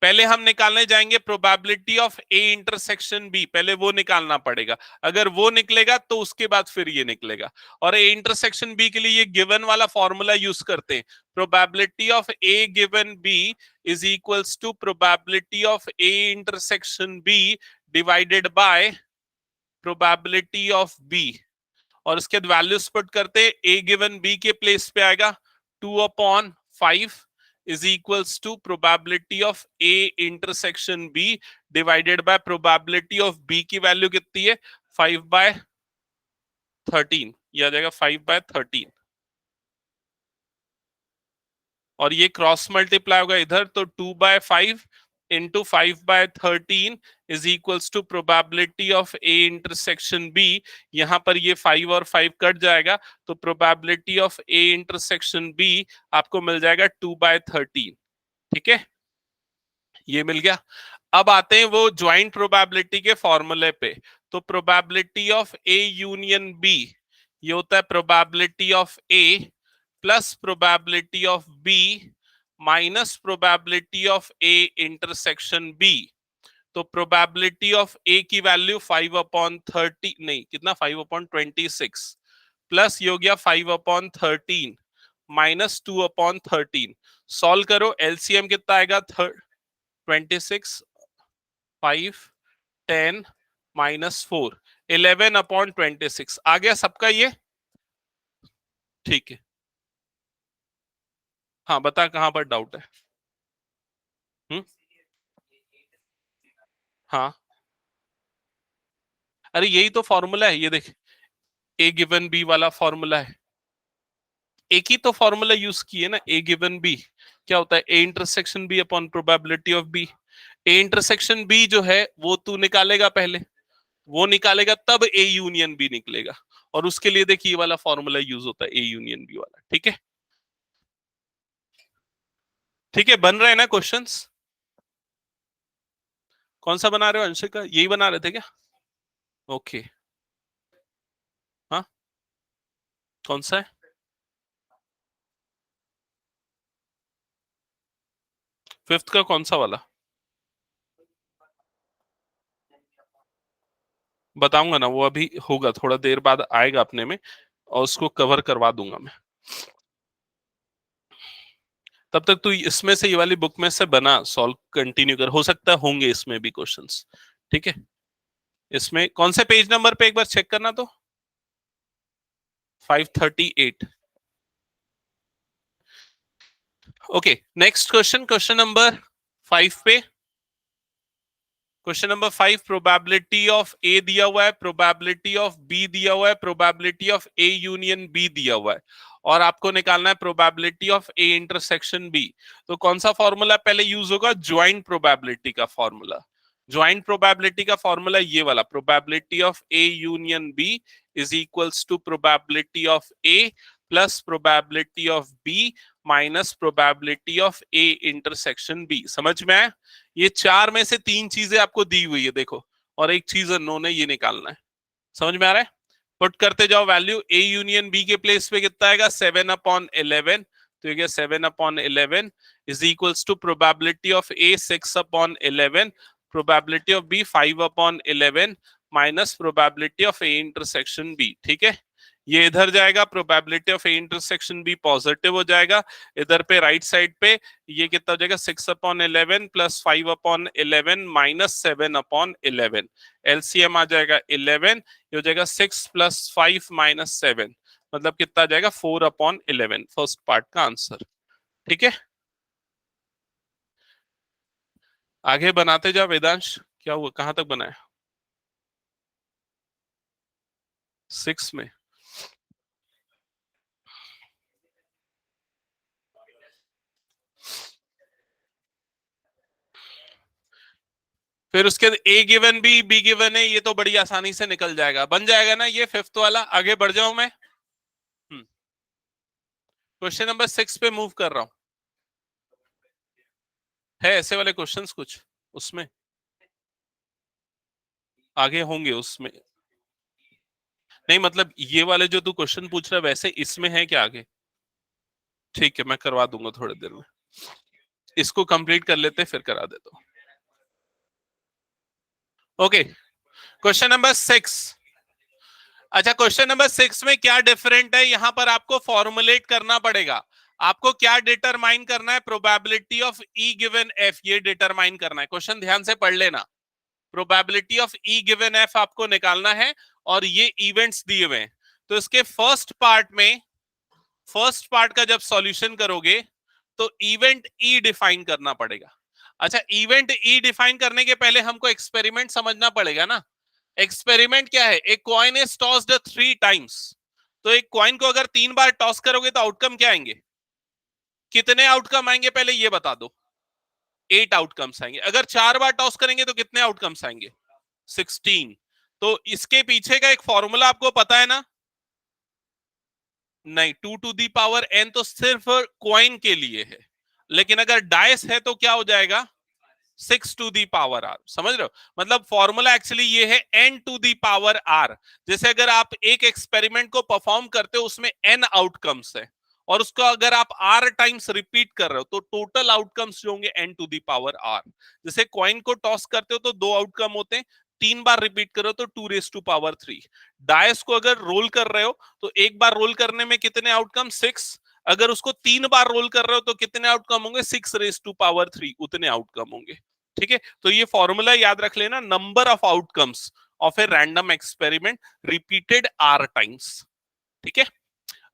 पहले हम निकालने जाएंगे probability of A intersection B, पहले वो निकालना पड़ेगा। अगर वो निकलेगा तो उसके बाद फिर ये निकलेगा। और ए इंटरसेक्शन बी के लिए ये गिवन वाला फॉर्मूला यूज करते हैं, probability of A given B is equals to probability of A intersection B divided by probability of B. और इसके बाद वैल्यूज पुट करते, ए गिवन बी के प्लेस पे आएगा 2/5 is equals to probability of A intersection B divided by probability of B की वैल्यू कितनी है 5/13, ये आ जाएगा 5/13। और ये क्रॉस मल्टीप्लाई होगा इधर, तो 2/5 into 5/13 is equals to probability of A intersection B. यहां पर ये 5 और 5 कट जाएगा तो probability of A intersection B आपको मिल जाएगा 2/13। ठीक है, ये मिल गया। अब आते हैं वो ज्वाइंट प्रोबेबिलिटी के फॉर्मूले पे। तो probability of A union B, ये होता है probability of A plus probability of B minus probability of A intersection B. तो प्रोबेबिलिटी ऑफ ए की वैल्यू 5/30, नहीं कितना 5/26 प्लस ये हो गया 5/13 माइनस 2/13। सॉल्व करो, एलसीएम कितना आएगा 26, 5, 10 -4, 11/26 आ गया सबका ये? ठीक है। हाँ बता कहां पर डाउट है। हम्म। हाँ अरे यही तो फॉर्मूला है, ये देख, ए गिवन बी वाला फॉर्मूला है। एक ही तो फॉर्मूला यूज किए ना, ए गिवन बी क्या होता है, A intersection B upon probability of B. A intersection B जो है वो तू निकालेगा पहले, वो निकालेगा तब ए यूनियन बी निकलेगा, और उसके लिए देखिए ये वाला फॉर्मूला यूज होता है, ए यूनियन बी वाला। ठीक है, ठीक है, बन रहा है ना क्वेश्चंस? कौन सा बना रहे हो अंशिका, यही बना रहे थे क्या? ओके। हाँ कौन सा है? फिफ्थ का कौन सा वाला? बताऊंगा ना, वो अभी होगा, थोड़ा देर बाद आएगा अपने में, और उसको कवर करवा दूंगा मैं। तब तक तू इसमें से, ये वाली बुक में से बना, सॉल्व कंटिन्यू कर, हो सकता है होंगे इसमें भी क्वेश्चंस। ठीक है, इसमें कौन से पेज नंबर पे एक बार चेक करना तो? 538। Okay, next question, question number 5 पे। Question number 5, probability of A दिया हुआ है, प्रोबेबिलिटी ऑफ बी दिया हुआ है, probability of A union B दिया हुआ है, और आपको निकालना है probability of A intersection B. तो कौन सा फॉर्मूला पहले यूज होगा? ज्वाइंट प्रोबेबिलिटी का फॉर्मूला। ज्वाइंट प्रोबेबिलिटी का फॉर्मूला ये वाला, probability of A union B is equals to probability of A plus probability of B minus probability of A intersection B. समझ में आया? ये चार में से तीन चीजें आपको दी हुई है देखो, और एक चीज अननोन है, ये निकालना है। समझ में आ रहा है? पुट करते जाओ वैल्यू, ए यूनियन बी के प्लेस पे कितना आएगा? 7/11। तो ये 7/11 is equals to probability of A 6/11, probability of B 5/11 minus probability of A intersection B. ठीक है, ये इधर जाएगा, probability of A intersection B positive हो जाएगा, इधर पे राइट साइड पे ये कितना हो जाएगा? 6/11 प्लस 5/11 माइनस 7/11। एलसीएम आ जाएगा 11, ये हो जाएगा 6 प्लस 5 माइनस 7, मतलब कितना आ जाएगा? 4/11, फर्स्ट पार्ट का आंसर। ठीक है, आगे बनाते जाओ वेदांश। क्या हुआ, कहां तक बनाया? 6 में? फिर उसके ए गिवन बी गिवन है, ये तो बड़ी आसानी से निकल जाएगा, बन जाएगा ना ये फिफ्थ वाला। आगे बढ़ जाऊं मैं, क्वेश्चन नंबर 6 पे मूव कर रहा हूं। है ऐसे वाले क्वेश्चंस कुछ उसमें? आगे होंगे उसमें? नहीं मतलब ये वाले जो तू क्वेश्चन पूछ रहा है वैसे इसमें है क्या आगे? ठीक है, मैं करवा दूंगा थोड़ी देर में, इसको कंप्लीट कर लेते फिर करा देता हूं। Okay, question number 6। अच्छा, क्वेश्चन नंबर 6 में क्या डिफरेंट है, यहां पर आपको फॉर्मुलेट करना पड़ेगा। आपको क्या डिटरमाइन करना है? Probability of E given F, ये डिटरमाइन करना है। क्वेश्चन ध्यान से पढ़ लेना, probability of E given F आपको निकालना है, और ये इवेंट्स दिए हुए हैं। तो इसके फर्स्ट पार्ट में, फर्स्ट पार्ट का जब सॉल्यूशन करोगे तो इवेंट ई डिफाइन करना पड़ेगा। अच्छा, इवेंट ई डिफाइन करने के पहले हमको एक्सपेरिमेंट समझना पड़ेगा ना। एक्सपेरिमेंट क्या है? एक कॉइन इज टॉस्ड 3 टाइम्स, तो एक कॉइन को अगर 3 बार टॉस करोगे तो आउटकम क्या आएंगे? कितने आउटकम आएंगे पहले ये बता दो। 8 आउटकम्स आएंगे। अगर 4 बार टॉस करेंगे तो कितने आउटकम्स आएंगे? 16। तो इसके पीछे का एक फॉर्मूला आपको पता है ना? नहीं, 2 टू दी पावर n तो सिर्फ कॉइन के लिए है, लेकिन अगर डाइस है तो क्या हो जाएगा? 6 टू दी पावर r। समझ रहे हो? मतलब फॉर्मूला एक्चुअली ये है n to the power r। जैसे अगर आप एक एक्सपेरिमेंट को परफॉर्म करते हो, उसमें n आउटकम्स है, और उसको अगर आप r टाइम्स रिपीट कर रहे हो तो टोटल आउटकम्स जो होंगे n to the power r। जैसे कॉइन को टॉस करते हो तो 2 आउटकम होते हैं, 3 बार रिपीट करो तो 2 रेज टू पावर 3। डायस को अगर रोल कर रहे हो तो एक बार रोल करने में कितने आउटकम? 6। अगर उसको 3 बार रोल कर रहे हो तो कितने आउटकम होंगे? 6 रेज टू पावर 3, उतने आउटकम होंगे। ठीक है, तो ये फॉर्मूला याद रख लेना, number of outcomes of a random experiment repeated r times. ठीक है,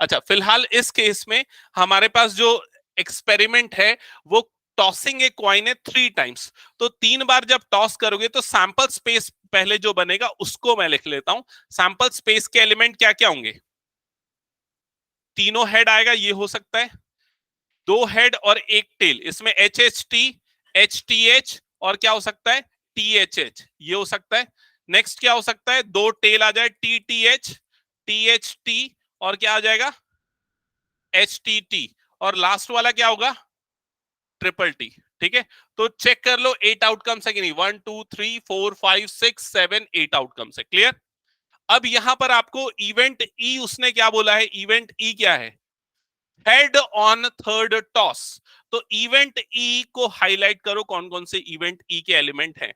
अच्छा फिलहाल इस केस में हमारे पास जो एक्सपेरिमेंट है वो टॉसिंग ए कॉइन है 3 टाइम्स। तो 3 बार जब टॉस करोगे तो सैंपल स्पेस पहले जो बनेगा उसको मैं लिख लेता हूं। सैंपल स्पेस के एलिमेंट क्या क्या होंगे? तीनों हेड आएगा, ये हो सकता है, 2 हेड और एक टेल, इसमें HHT, HTH और क्या हो सकता है, THH, ये हो सकता है। नेक्स्ट क्या हो सकता है, 2 टेल आ जाए, TTH, THT और क्या आ जाएगा, HTT, और लास्ट वाला क्या होगा, ट्रिपल टी। ठीक है, तो चेक कर लो 8 आउटकम्स है कि नहीं, 1 2 3 4 5 6 7 8 आउटकम्स है। क्लियर? अब यहां पर आपको इवेंट ई उसने क्या बोला है, इवेंट ई क्या है, हेड ऑन थर्ड टॉस। तो इवेंट ई को हाईलाइट करो, कौन कौन से इवेंट ई के एलिमेंट हैं।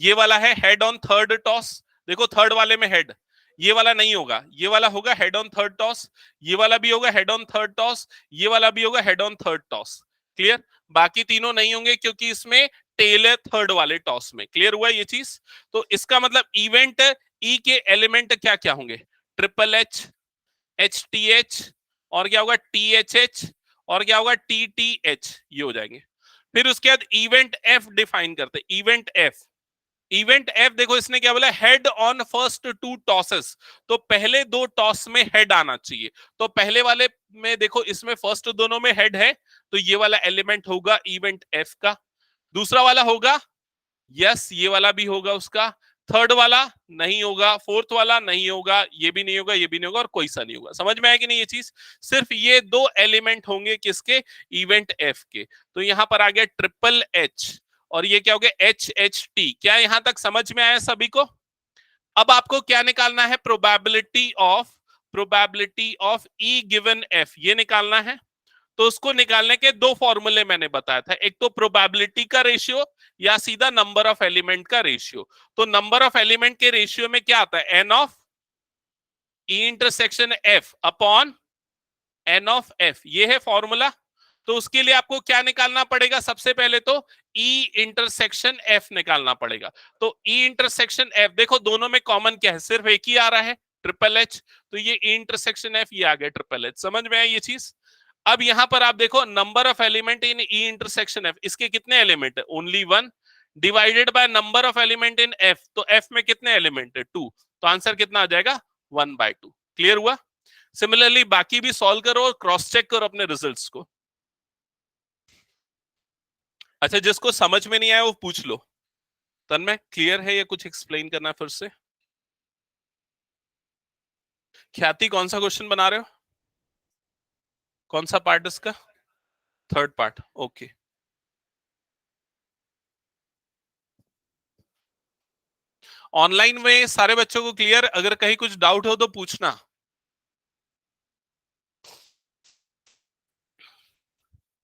ये वाला है हेड ऑन थर्ड टॉस, देखो थर्ड वाले में हेड, ये वाला नहीं होगा, ये वाला होगा हेड ऑन थर्ड टॉस, ये वाला भी होगा हेड ऑन थर्ड टॉस, ये वाला भी होगा head on third toss. Clear? बाकी तीनों नहीं होंगे क्योंकि इसमें टेल है थर्ड वाले टॉस में। क्लियर हुआ ये चीज? तो इसका मतलब इवेंट ई के एलिमेंट क्या क्या होंगे, triple H, H T H और क्या होगा, टी एच एच और क्या होगा, टी टी एच, ये हो जाएंगे। फिर उसके बाद इवेंट एफ डिफाइन करते, इवेंट एफ। इवेंट एफ देखो इसने क्या बोला, हेड ऑन फर्स्ट 2 टॉसेस। तो पहले 2 टॉस में हेड आना चाहिए। तो पहले वाले में देखो इसमें फर्स्ट दोनों में हेड है, तो ये वाला एलिमेंट होगा इवेंट एफ का। दूसरा वाला होगा, यस ये वाला भी होगा उसका। थर्ड वाला नहीं होगा, फोर्थ वाला नहीं होगा, ये भी नहीं होगा, ये भी नहीं होगा और कोई सा नहीं होगा। समझ में आया कि नहीं ये चीज? सिर्फ ये 2 एलिमेंट होंगे किसके, इवेंट एफ के। तो यहां पर आ गया ट्रिपल एच और ये क्या हो गया, HHT। क्या यहां तक समझ में आया सभी को? अब आपको क्या निकालना है, probability of E given F, ये निकालना है। तो उसको निकालने के 2 फॉर्मूले मैंने बताया था, एक तो प्रोबेबिलिटी का रेशियो या सीधा नंबर ऑफ एलिमेंट का रेशियो। तो नंबर ऑफ एलिमेंट के रेशियो में क्या आता है, N of E intersection F upon N of F, ये है फॉर्मूला। तो उसके लिए आपको क्या निकालना पड़ेगा, सबसे पहले तो ई इंटरसेक्शन एफ निकालना पड़ेगा। तो ई इंटरसेक्शन एफ देखो दोनों में कॉमन क्या है, सिर्फ एक ही आ रहा है, ट्रिपल एच। तो ये ई इंटरसेक्शन एफ, ये आ गया ट्रिपल एच। समझ में आई ये चीज? अब यहां पर आप देखो number of element in E intersection F, इसके कितने एलिमेंट है, only 1, divided by number of element in F, तो एफ में कितने एलिमेंट है, 2। तो आंसर कितना आ जाएगा, 1/2। क्लियर हुआ? सिमिलरली बाकी भी सॉल्व करो और क्रॉस चेक करो अपने रिजल्ट्स को। अच्छा जिसको समझ में नहीं आया वो पूछ लो। तन्मय क्लियर है या कुछ एक्सप्लेन करना है फिर से? ख्याति कौन सा क्वेश्चन बना रहे हो, कौन सा पार्ट इसका, थर्ड पार्ट, ओके। ऑनलाइन में सारे बच्चों को क्लियर, अगर कहीं कुछ डाउट हो तो पूछना।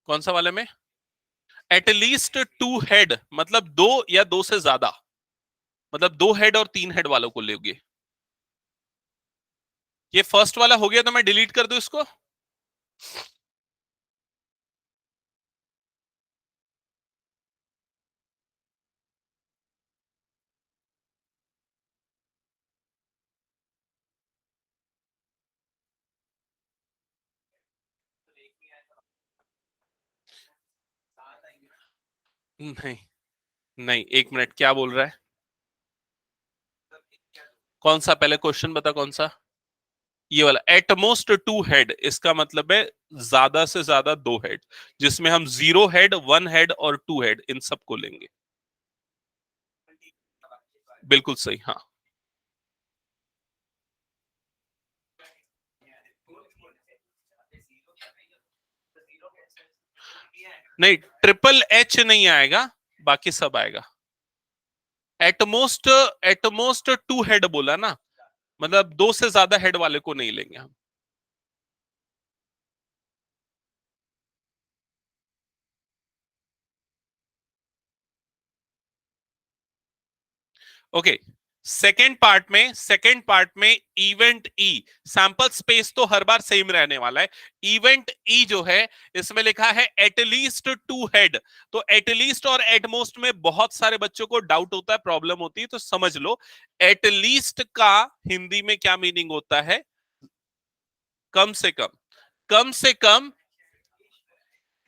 कौन सा वाले में, एटलीस्ट 2 हेड मतलब 2 या 2 से ज्यादा, मतलब 2 हेड और 3 हेड वालों को लोगे। ये फर्स्ट वाला हो गया तो मैं डिलीट कर दूं इसको। नहीं नहीं, 1 मिनट, क्या बोल रहा है, कौन सा पहले क्वेश्चन बता, कौन सा, ये वाला एटमोस्ट 2 हेड, इसका मतलब है ज्यादा से ज्यादा 2 हेड, जिसमें हम 0 हेड, 1 हेड और 2 हेड इन सबको लेंगे। बिल्कुल सही, हाँ। नहीं ट्रिपल एच नहीं आएगा, बाकी सब आएगा। एटमोस्ट, एटमोस्ट 2 हेड बोला ना, मतलब 2 से ज्यादा हेड वाले को नहीं लेंगे हम। ओके, सेकेंड पार्ट में इवेंट ई, सैंपल स्पेस तो हर बार सेम रहने वाला है। इवेंट ई जो है इसमें लिखा है एटलीस्ट 2 हेड। तो एटलीस्ट और एटमोस्ट में बहुत सारे बच्चों को डाउट होता है, प्रॉब्लम होती है, तो समझ लो एटलीस्ट का हिंदी में क्या मीनिंग होता है? कम से कम। कम से कम,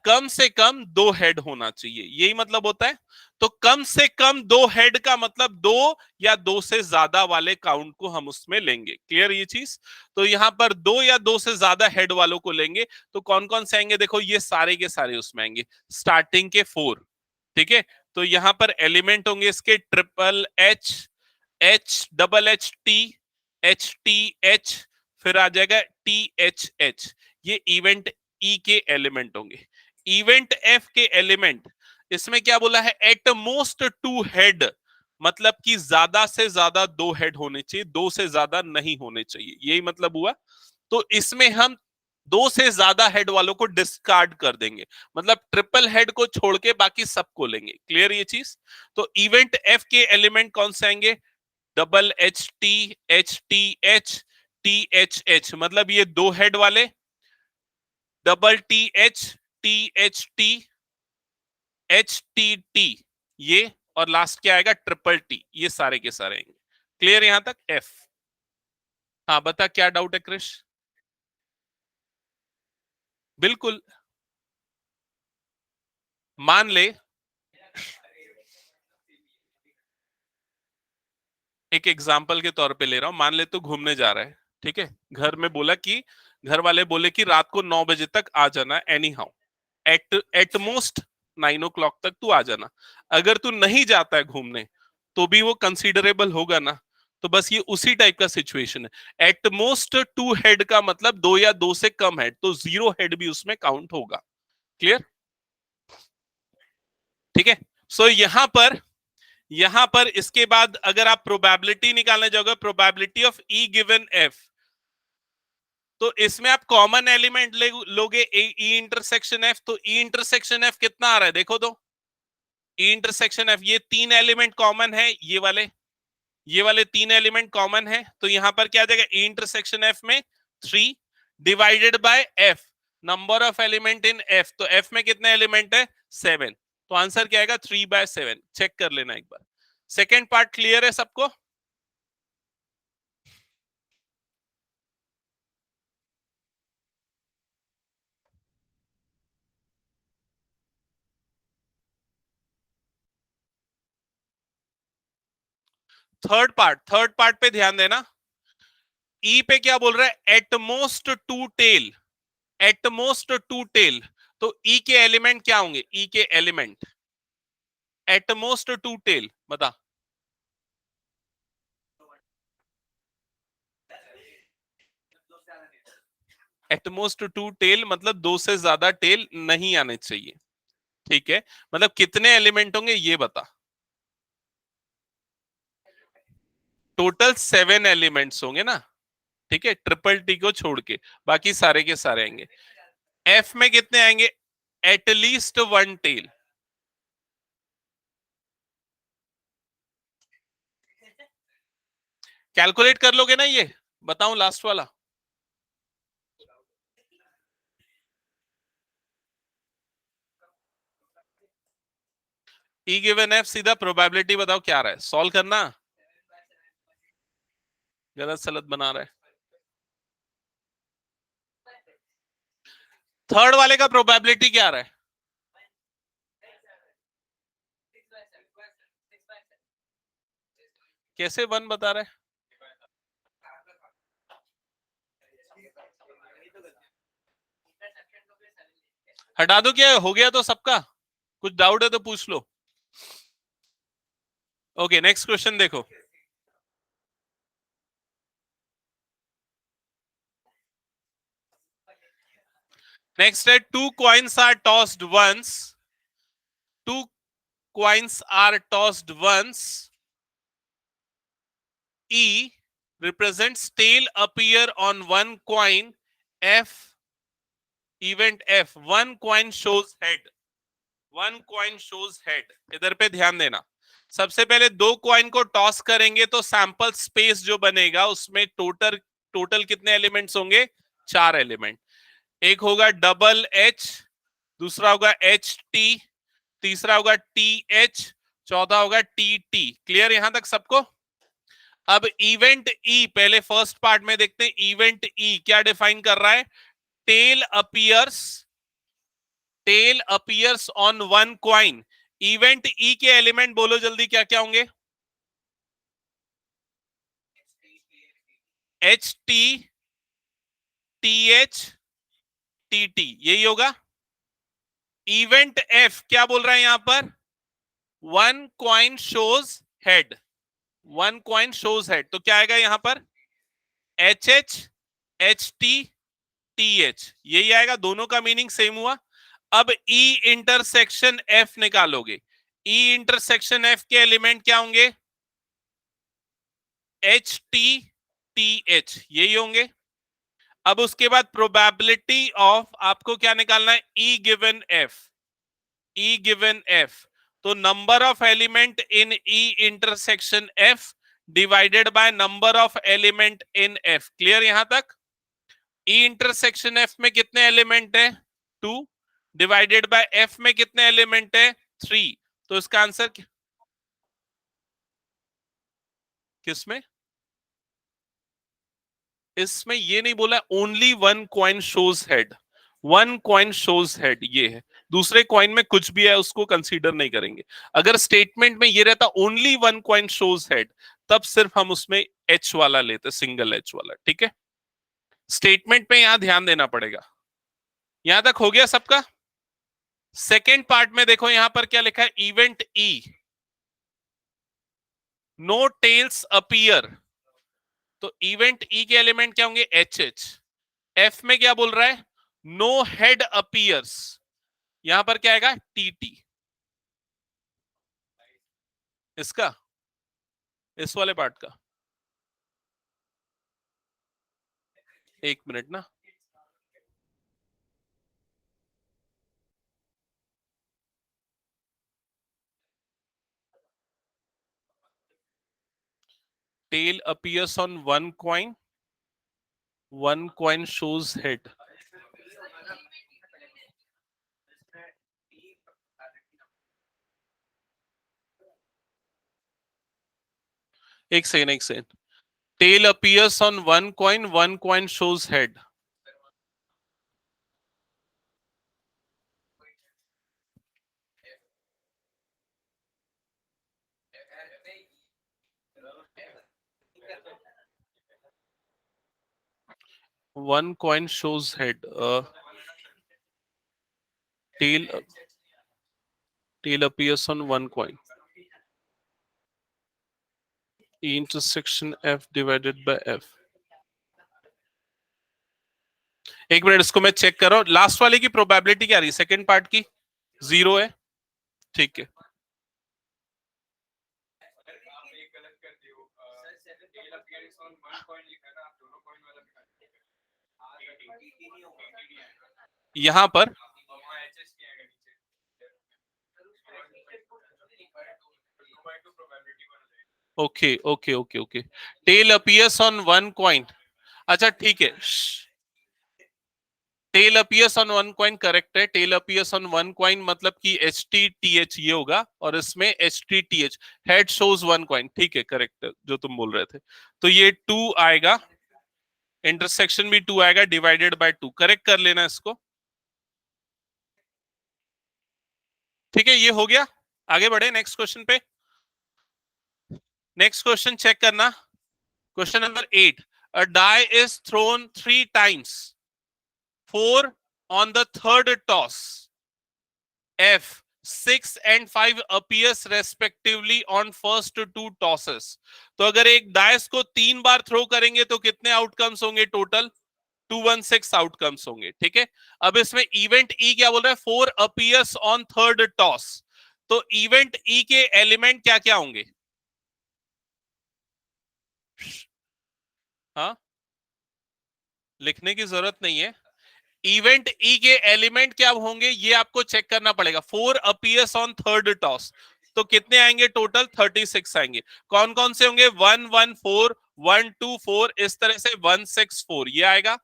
कम से कम 2 हेड होना चाहिए, यही मतलब होता है। तो कम से कम 2 हेड का मतलब 2 या 2 से ज्यादा वाले काउंट को हम उसमें लेंगे। क्लियर ये चीज? तो यहां पर 2 या 2 से ज्यादा हेड वालों को लेंगे। तो कौन कौन से आएंगे? देखो ये सारे के सारे उसमें आएंगे, स्टार्टिंग के 4। ठीक है, तो यहां पर एलिमेंट होंगे इसके triple H, H double H T H, फिर आ जाएगा टी एच एच। ये इवेंट ई के एलिमेंट होंगे। इवेंट एफ के एलिमेंट, इसमें क्या बोला है? एट मोस्ट 2 हेड, मतलब कि ज्यादा से ज्यादा 2 हेड होने चाहिए, 2 से ज्यादा नहीं होने चाहिए, यही मतलब हुआ। तो इसमें हम 2 से ज्यादा हेड वालों को डिस्कार्ड कर देंगे, मतलब ट्रिपल हेड को छोड़ के बाकी सबको लेंगे। क्लियर ये चीज? तो इवेंट एफ के एलिमेंट कौन से आएंगे? Double H T H H, मतलब ये 2 हेड वाले, double T H T T, ये, और लास्ट क्या आएगा? Triple T. ये सारे के सारे आएंगे। क्लियर यहां तक? एफ। हाँ बता, क्या डाउट है क्रिश? बिल्कुल। मान ले, एक एग्जाम्पल के तौर पे ले रहा हूं, मान ले तू घूमने जा रहा है, ठीक है, घर में बोला कि, घर वाले बोले कि रात को 9 बजे तक आ जाना any how, at most 9 o'clock तक तू आ जाना। अगर तू नहीं जाता है घूमने तो भी वो कंसीडरेबल होगा ना? तो बस ये उसी टाइप का सिचुएशन है। एट मोस्ट 2 हेड का मतलब 2 या 2 से कम हेड, तो 0 हेड भी उसमें काउंट होगा। क्लियर? ठीक है। सो यहां पर इसके बाद अगर आप प्रोबेबिलिटी निकालने जाओगे, probability of E given F, तो इसमें आप कॉमन एलिमेंट लोगे ई इंटरसेक्शन एफ। तो ई इंटरसेक्शन एफ कितना आ रहा है देखो तो, ई इंटरसेक्शन एफ, ये 3 एलिमेंट कॉमन है, ये वाले 3 एलिमेंट कॉमन है। तो यहां पर क्या आ जाएगा? ई इंटरसेक्शन एफ में 3 divided by F, number of element in F. तो एफ में कितने एलिमेंट है? 7। तो आंसर क्या आएगा? 3/7। चेक कर लेना एक बार। सेकेंड पार्ट क्लियर है सबको? थर्ड पार्ट पे ध्यान देना। ई पे क्या बोल रहा है? At most 2 tail, at most 2 tail. तो ई के एलिमेंट क्या होंगे? ई के एलिमेंट एटमोस्ट 2 टेल, बता। एटमोस्ट 2 टेल मतलब 2 से ज्यादा टेल नहीं आने चाहिए। ठीक है, मतलब कितने एलिमेंट होंगे ये बता। टोटल 7 एलिमेंट्स होंगे ना? ठीक है, ट्रिपल टी को छोड़ के बाकी सारे के सारे आएंगे। एफ में कितने आएंगे? At least 1 tell. कैलकुलेट कर लोगे ना ये? बताऊं लास्ट वाला? ई गिवन एफ, सीधा प्रोबेबिलिटी बताओ क्या आ रहा है, सॉल्व करना। गलत सलत बना रहा है। थर्ड वाले का प्रोबेबिलिटी क्या आ रहा है? कैसे 1 बता रहा है? हटा दो क्या? हो गया तो सबका? कुछ डाउट है तो पूछ लो। ओके, नेक्स्ट क्वेश्चन देखो। नेक्स्ट है, two coins are tossed once, two coins are tossed once, E represents tail appear on one coin, F event F, one coin shows head, one coin shows head। इधर पे ध्यान देना, सबसे पहले दो कॉइन को टॉस करेंगे तो सैंपल स्पेस जो बनेगा उसमें टोटल टोटल कितने एलिमेंट्स होंगे? 4 एलिमेंट। एक होगा डबल एच, दूसरा होगा एच टी, तीसरा होगा टी एच, चौथा होगा टी टी। क्लियर यहां तक सबको? अब इवेंट ई, पहले फर्स्ट पार्ट में देखते हैं। इवेंट ई क्या डिफाइन कर रहा है? Tail appears, tail appears on one coin. Event E के एलिमेंट बोलो जल्दी, क्या क्या होंगे? H T, T H, T T, यही होगा। इवेंट एफ क्या बोल रहा है यहां पर? One coin shows head, one coin shows head, तो क्या आएगा यहां पर? H H, H T, T H, यही आएगा। दोनों का मीनिंग सेम हुआ। अब ई इंटरसेक्शन एफ निकालोगे। ई इंटरसेक्शन एफ के एलिमेंट क्या होंगे? एच टी, टी एच, यही होंगे। अब उसके बाद प्रोबेबिलिटी ऑफ आपको क्या निकालना है? E given F, E given F, तो number of element in E intersection F divided by number of element in F. Clear यहां तक? ई इंटरसेक्शन एफ में कितने एलिमेंट है? 2, डिवाइडेड बाय एफ में कितने एलिमेंट है? 3। तो इसका आंसर किसमें? इसमें ये नहीं बोला only one coin shows head, one coin shows head ये है। दूसरे कॉइन में कुछ भी है उसको कंसीडर नहीं करेंगे। अगर स्टेटमेंट में ये रहता only one coin shows head, तब सिर्फ हम उसमें एच वाला लेते, सिंगल एच वाला। ठीक है, स्टेटमेंट पे यहां ध्यान देना पड़ेगा। यहां तक हो गया सबका? सेकेंड पार्ट में देखो यहां पर क्या लिखा है? Event E, no tails appear, तो इवेंट ई के एलिमेंट क्या होंगे? H H. एफ में क्या बोल रहा है? नो हेड अपीयर्स, यहां पर क्या आएगा? T T. इसका, इस वाले पार्ट का, एक मिनट ना। Tail appears on one coin shows head. एक सेकेंड, एक second. Tail appears on one coin shows head. One coin shows head, tail tail appears on one coin, intersection F divided by F. एक मिनट, इसको मैं चेक कर रहा हूं। लास्ट वाले की प्रोबेबिलिटी क्या रही? सेकंड पार्ट की 0 है। ठीक है, यहां पर okay okay okay okay. Tail appears on one coin, अच्छा ठीक है। Tail appears on one coin correct है। Tail appears on one coin मतलब कि एच टी टी एच ये होगा, और इसमें H T T H, head shows one coin. ठीक है, करेक्ट है जो तुम बोल रहे थे। तो ये 2 आएगा, इंटरसेक्शन भी 2 आएगा, डिवाइडेड बाय 2। करेक्ट कर लेना इसको। ठीक है, ये हो गया। आगे बढ़े नेक्स्ट क्वेश्चन पे। नेक्स्ट क्वेश्चन चेक करना। Question number 8, a die is thrown 3 times, 4 on the third toss, F 6 and 5 appears respectively on first 2 tosses। तो अगर एक डाइस को 3 बार थ्रो करेंगे तो कितने आउटकम्स होंगे टोटल? 216 आउटकम्स होंगे। ठीक है, अब इसमें इवेंट ई क्या बोल रहा है? 4 appears on third toss, तो इवेंट ई के एलिमेंट क्या क्या होंगे? हाँ, लिखने की जरूरत नहीं है। इवेंट ई के एलिमेंट क्या होंगे ये आपको चेक करना पड़ेगा। 4 अपीयर्स ऑन थर्ड टॉस, तो कितने आएंगे टोटल? 36 आएंगे। कौन कौन से होंगे? 114, 124, इस तरह से 164 ये आएगा।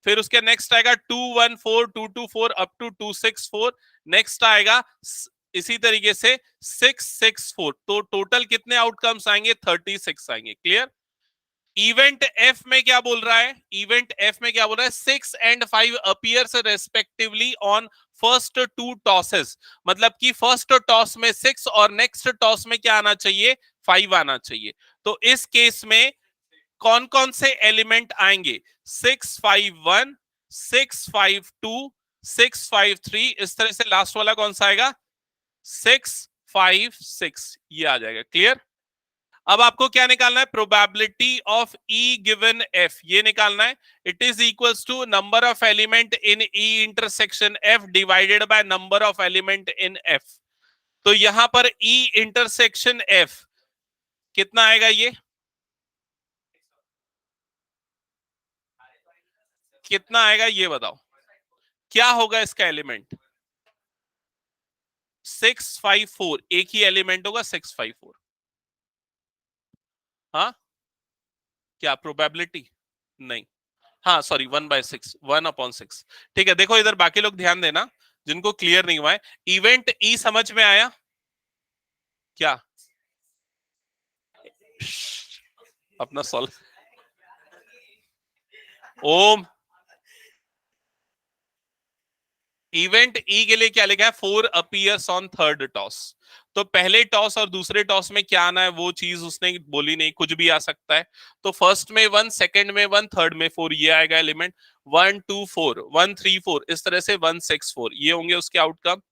फिर उसके नेक्स्ट आएगा 214, 224 अप टू 264। नेक्स्ट आएगा इसी तरीके से 664। तो टोटल कितने आउटकम्स आएंगे? 36 आएंगे। क्लियर? इवेंट एफ में क्या बोल रहा है? इवेंट एफ में क्या बोल रहा है? 6 and 5 appears respectively on first two tosses. मतलब कि फर्स्ट टॉस में 6 और नेक्स्ट टॉस में क्या आना चाहिए? 5 आना चाहिए। तो इस केस में कौन कौन से एलिमेंट आएंगे? 651, 652, 653, इस तरह से लास्ट वाला कौन सा आएगा? 656 ये आ जाएगा। क्लियर? अब आपको क्या निकालना है? Probability of E given F ये निकालना है। It is equals to number of element in E intersection F divided by number of element in F. तो यहां पर ई इंटरसेक्शन एफ कितना आएगा? ये कितना आएगा ये बताओ? क्या होगा इसका एलिमेंट? 654। एक ही एलिमेंट होगा 654। हाँ, क्या प्रोबेबिलिटी? नहीं, हाँ सॉरी, 1/6, 1/6। ठीक है, देखो इधर बाकी लोग ध्यान देना जिनको क्लियर नहीं हुआ है। इवेंट ई समझ में आया क्या? अपना सॉल्व। ओम, इवेंट ई के लिए क्या लिखा है? 4 अपीयर्स ऑन थर्ड टॉस। तो पहले टॉस और दूसरे टॉस में क्या आना है वो चीज उसने बोली नहीं, कुछ भी आ सकता है। तो फर्स्ट में 1, सेकंड में 1, थर्ड में 4 ये आएगा एलिमेंट। 124, 134, इस तरह से 164 ये होंगे उसके आउटकम।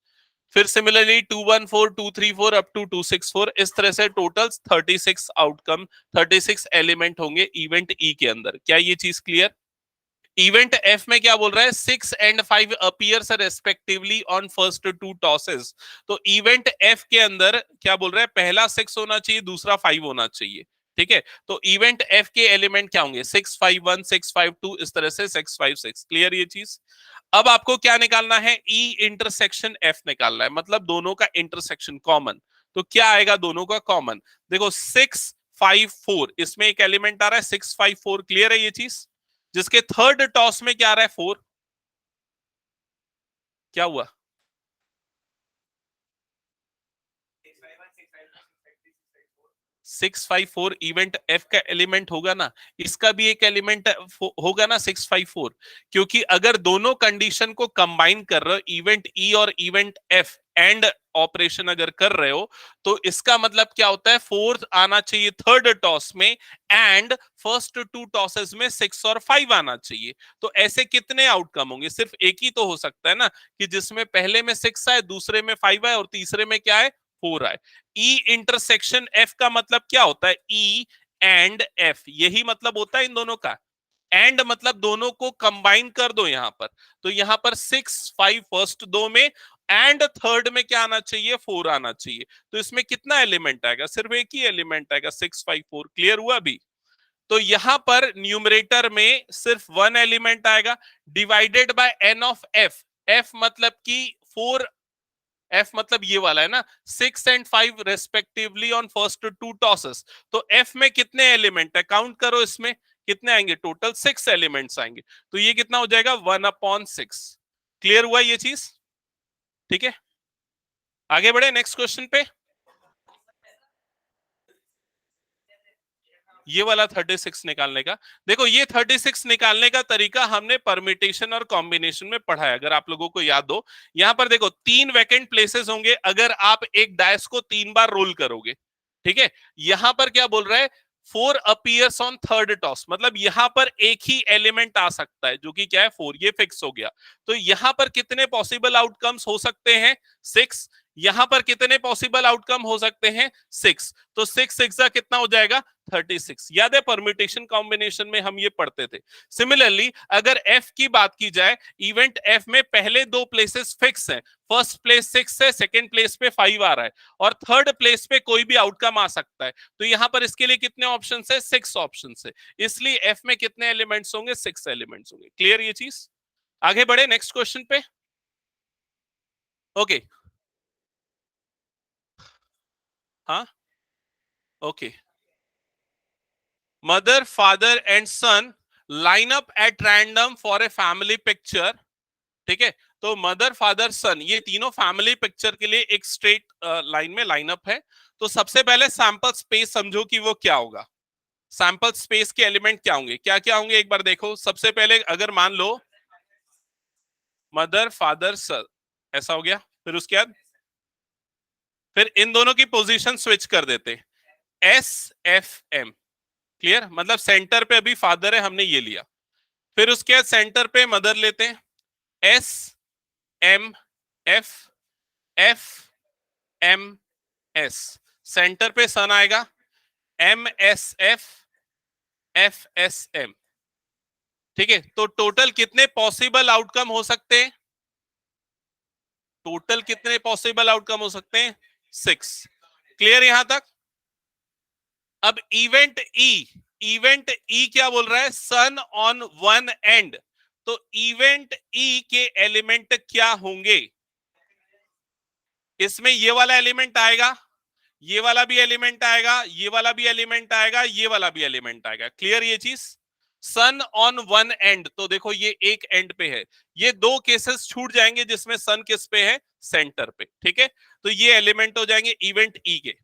फिर सिमिलरली 214, 234 अप टू 264, इस तरह से टोटल 36 आउटकम, 36 एलिमेंट होंगे इवेंट ई के अंदर। क्या ये चीज क्लियर? इवेंट एफ में क्या बोल रहा है? 6 and 5 appears respectively on first two tosses। तो इवेंट एफ के अंदर क्या बोल रहा है? पहला 6 होना चाहिए, दूसरा 5 होना चाहिए। ठीक है, तो इवेंट एफ के एलिमेंट क्या होंगे? 651, 652, इस तरह से 656। क्लियर ये चीज? अब आपको क्या निकालना है? ई इंटरसेक्शन एफ निकालना है, मतलब दोनों का इंटरसेक्शन कॉमन। तो क्या आएगा दोनों का कॉमन? देखो 654, इसमें एक एलिमेंट आ रहा है 654। क्लियर है ये चीज? जिसके थर्ड टॉस में क्या आ रहा है? 4। क्या हुआ? 654 इवेंट एफ का एलिमेंट होगा ना, इसका भी एक एलिमेंट होगा ना 654। क्योंकि अगर दोनों कंडीशन को कंबाइन कर रहे हो, इवेंट ई और इवेंट एफ एंड ऑपरेशन अगर कर रहे हो, तो इसका मतलब क्या होता है? 4 आना चाहिए थर्ड टॉस में, एंड फर्स्ट टू टॉसेस में 6 और 5 आना चाहिए। तो ऐसे कितने आउटकम होंगे? सिर्फ एक ही तो हो सकता है ना, कि जिसमें पहले में 6 आए, दूसरे में 5 आए और तीसरे में क्या है? 4 आए। ई इंटरसेक्शन एफ का मतलब क्या होता है? ई एंड एफ, यही मतलब होता है इन दोनों का। एंड मतलब दोनों को कंबाइन कर दो यहां पर। तो यहां पर 6, 5 फर्स्ट दो में, एंड थर्ड में क्या आना चाहिए? 4 आना चाहिए। तो इसमें कितना एलिमेंट आएगा? सिर्फ एक ही एलिमेंट आएगा, 654। क्लियर हुआ अभी? तो यहां पर न्यूमरेटर में सिर्फ 1 एलिमेंट आएगा, divided by N of F. F मतलब कि 4, एफ मतलब ये वाला है ना, 6 and 5 respectively on first two tosses. तो एफ में कितने एलिमेंट है? काउंट करो, इसमें कितने आएंगे? टोटल 6 एलिमेंट्स आएंगे। तो ये कितना हो जाएगा? 1/6। क्लियर हुआ ये चीज? ठीक है, आगे बढ़े नेक्स्ट क्वेश्चन पे। ये वाला 36 निकालने का, देखो ये 36 निकालने का तरीका हमने परमिटेशन और कॉम्बिनेशन में पढ़ा है, अगर आप लोगों को याद हो। यहां पर देखो 3 वैकेंट प्लेसेस होंगे अगर आप एक डायस को 3 बार रोल करोगे। ठीक है, यहां पर क्या बोल रहा है? 4 अपीयर्स ऑन थर्ड टॉस, मतलब यहां पर एक ही एलिमेंट आ सकता है, जो कि क्या है? 4, ये फिक्स हो गया। तो यहां पर कितने पॉसिबल आउटकम्स हो सकते हैं? 6। यहां पर कितने पॉसिबल आउटकम हो सकते हैं? 6। तो 6 कितना हो जाएगा? 36। याद है परम्यूटेशन कॉम्बिनेशन में हम ये पढ़ते थे। सिमिलरली अगर एफ की बात की जाए, इवेंट एफ में पहले दो प्लेसेस फिक्स हैं। फर्स्ट प्लेस 6 है, सेकंड प्लेस पे 5 आ रहा है, और थर्ड प्लेस पे कोई भी आउटकम आ सकता है। तो यहां पर इसके लिए कितने ऑप्शन है? 6 ऑप्शन है। इसलिए एफ में कितने एलिमेंट्स होंगे? 6 एलिमेंट्स होंगे। क्लियर ये चीज? आगे बढ़े नेक्स्ट क्वेश्चन पे। ओके, हाँ okay, mother father and son line up at random for a family picture. ठीक है, तो मदर फादर सन ये तीनों फैमिली पिक्चर के लिए एक स्ट्रेट लाइन में लाइन अप है। तो सबसे पहले सैंपल स्पेस समझो कि वो क्या होगा। सैंपल स्पेस के एलिमेंट क्या होंगे, क्या क्या होंगे एक बार देखो। सबसे पहले अगर मान लो मदर फादर सन ऐसा हो गया, फिर उसके बाद फिर इन दोनों की पोजीशन स्विच कर देते, एस एफ एम। क्लियर, मतलब सेंटर पे अभी फादर है, हमने ये लिया। फिर उसके बाद सेंटर पे मदर लेते हैं, S M F F M S. Center पे सन आएगा, M S F F S M. ठीक है, तो टोटल कितने पॉसिबल आउटकम हो सकते हैं? टोटल कितने पॉसिबल आउटकम हो सकते हैं? 6। क्लियर यहां तक? अब इवेंट ई क्या बोल रहा है? सन ऑन वन एंड। तो इवेंट ई के एलिमेंट क्या होंगे? इसमें ये वाला एलिमेंट आएगा, ये वाला भी एलिमेंट आएगा, ये वाला भी एलिमेंट आएगा, ये वाला भी एलिमेंट आएगा। क्लियर ये चीज? सन ऑन वन एंड, तो देखो ये एक एंड पे है, ये दो केसेस छूट जाएंगे जिसमें सन किस पे है? सेंटर पे। ठीक है, तो ये एलिमेंट हो जाएंगे इवेंट ई के।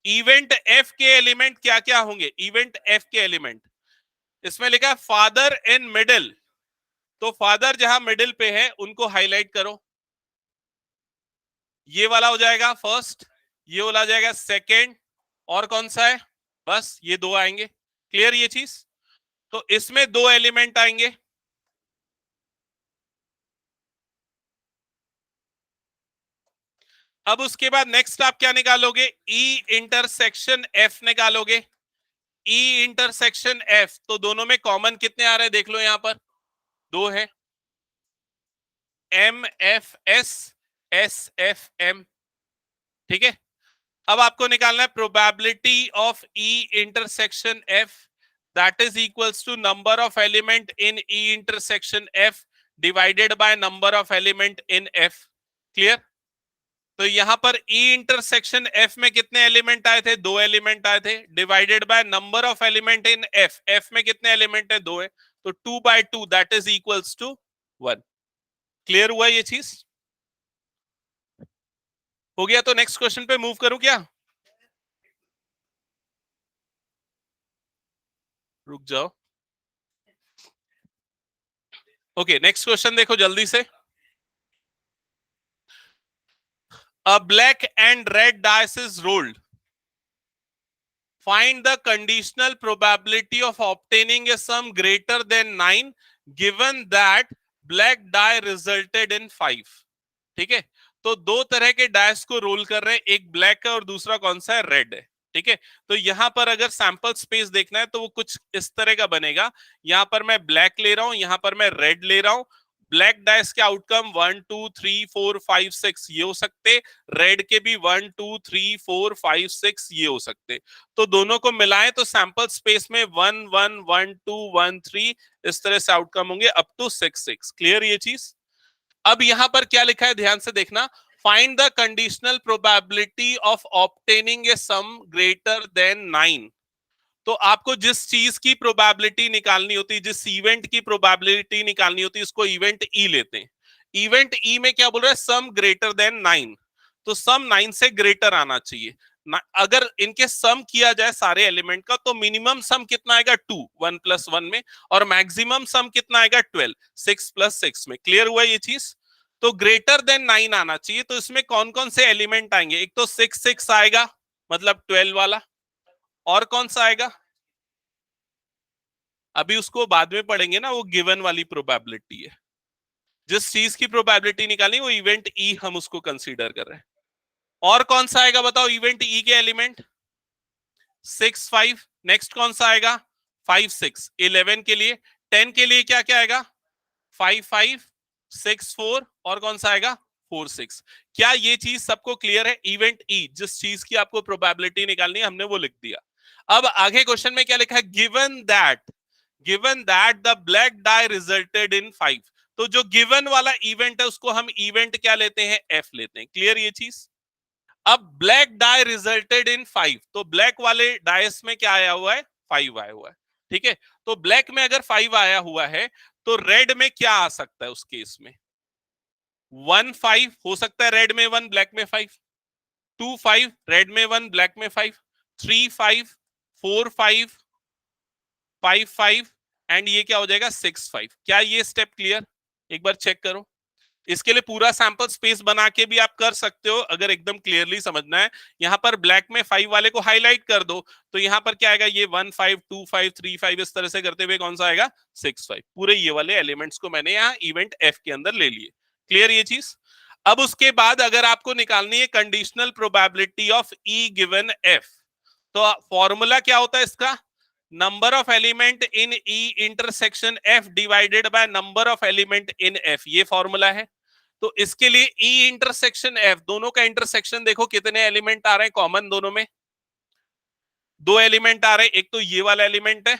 इवेंट एफ के एलिमेंट क्या क्या होंगे? इवेंट एफ के एलिमेंट इसमें लिखा है फादर इन मिडिल, तो फादर जहां मिडिल पे है उनको हाईलाइट करो। ये वाला हो जाएगा फर्स्ट, ये वाला जाएगा सेकेंड, और कौन सा है? बस ये दो आएंगे। क्लियर ये चीज? तो इसमें दो एलिमेंट आएंगे। अब उसके बाद नेक्स्ट आप क्या निकालोगे? ई इंटरसेक्शन एफ निकालोगे। ई इंटरसेक्शन एफ, तो दोनों में कॉमन कितने आ रहे हैं देख लो, यहां पर दो है, M F S S F M. ठीक है, अब आपको निकालना है probability of E intersection F, that is equals to number of element in E intersection F divided by number of element in F. Clear? तो यहां पर ई इंटरसेक्शन एफ में कितने एलिमेंट आए थे? दो एलिमेंट आए थे, divided by number of element in F, F में कितने एलिमेंट है? दो है, तो 2/2 that is equals to 1। Clear हुआ ये चीज? हो गया, तो नेक्स्ट क्वेश्चन पे मूव करूं क्या? रुक जाओ। ओके, नेक्स्ट क्वेश्चन देखो जल्दी से। A black and red dice is rolled. Find the conditional probability of obtaining a sum greater than 9 given that black die resulted in 5. ठीक है, तो दो तरह के डायस को रोल कर रहे हैं, एक ब्लैक है और दूसरा कौन सा है? रेड है। ठीक है, तो यहां पर अगर सैंपल स्पेस देखना है तो वो कुछ इस तरह का बनेगा। यहां पर मैं ब्लैक ले रहा हूं, यहां पर मैं रेड ले रहा हूं। ब्लैक डाइस के आउटकम 1 2 3 4 5 6 ये हो सकते, रेड के भी 1 2 3 4 5 6 ये हो सकते। तो दोनों को मिलाएं तो सैंपल स्पेस में 1 1 1 2 1 3 इस तरह से आउटकम होंगे अप टू 6 6। क्लियर ये चीज? अब यहां पर क्या लिखा है ध्यान से देखना, find the conditional probability of obtaining a some greater than 9। तो आपको जिस चीज की प्रोबेबिलिटी निकालनी होती है, जिस इवेंट की प्रोबेबिलिटी निकालनी होती है, उसको इवेंट ई लेते हैं। इवेंट ई में क्या बोल रहा है? सम ग्रेटर देन 9, तो सम 9 से ग्रेटर आना चाहिए। अगर इनके सम किया जाए सारे एलिमेंट का तो मिनिमम सम कितना आएगा? 2 1 + 1 में, और मैक्सिमम सम कितना आएगा? 12 6 + 6 में। क्लियर हुआ ये चीज? तो ग्रेटर देन 9 आना चाहिए, तो इसमें कौन कौन से एलिमेंट आएंगे? एक तो 6 6 आएगा, मतलब 12 वाला, और कौन सा आएगा? अभी उसको बाद में पढ़ेंगे ना, वो गिवन वाली प्रोबेबिलिटी है। जिस चीज की प्रोबेबिलिटी निकालनी वो इवेंट ई हम उसको कंसीडर कर रहे हैं। और कौन सा आएगा बताओ इवेंट ई के एलिमेंट? 6 5। नेक्स्ट कौन सा आएगा? 5 6। 11 के लिए, 10 के लिए क्या क्या आएगा? 5 5 6 4, और कौन सा आएगा? 4 6। क्या ये चीज सबको क्लियर है? इवेंट ई जिस चीज की आपको प्रोबेबिलिटी निकालनी है हमने वो लिख दिया। अब आगे क्वेश्चन में क्या लिखा है? Given that the black dye resulted इन 5। तो जो गिवन वाला इवेंट है उसको हम इवेंट क्या लेते हैं? एफ लेते हैं। क्लियर ये चीज? अब ब्लैक डाई रिजल्टेड इन 5, तो ब्लैक वाले डाइस में क्या आया हुआ है, 5 आया हुआ है, ठीक है। तो ब्लैक में अगर 5 आया हुआ है तो रेड में क्या आ सकता है उस केस में, 1 5 हो सकता है, रेड में 1 ब्लैक में 5, 2 5 रेड में 1 ब्लैक में 5, 3 5, 4 5, 5 5 एंड ये क्या हो जाएगा 6 5। क्या ये स्टेप क्लियर, एक बार चेक करो। इसके लिए पूरा सैंपल स्पेस बना के भी आप कर सकते हो अगर एकदम क्लियरली समझना है। यहां पर ब्लैक में 5 वाले को हाईलाइट कर दो तो यहां पर क्या आएगा, ये 1 5 2 5 3 5 इस तरह से करते हुए कौन सा आएगा 6 5। पूरे ये वाले एलिमेंट्स को मैंने यहाँ इवेंट एफ के अंदर ले लिए। क्लियर ये चीज। अब उसके बाद अगर आपको निकालनी है conditional probability of E given F, तो फॉर्मूला क्या होता है इसका, number of element in E intersection F divided by number of element in F, ये फॉर्मूला है। तो इसके लिए ई इंटरसेक्शन एफ, दोनों का इंटरसेक्शन देखो कितने एलिमेंट आ रहे हैं कॉमन, दोनों में 2 एलिमेंट आ रहे हैं, एक तो ये वाला एलिमेंट है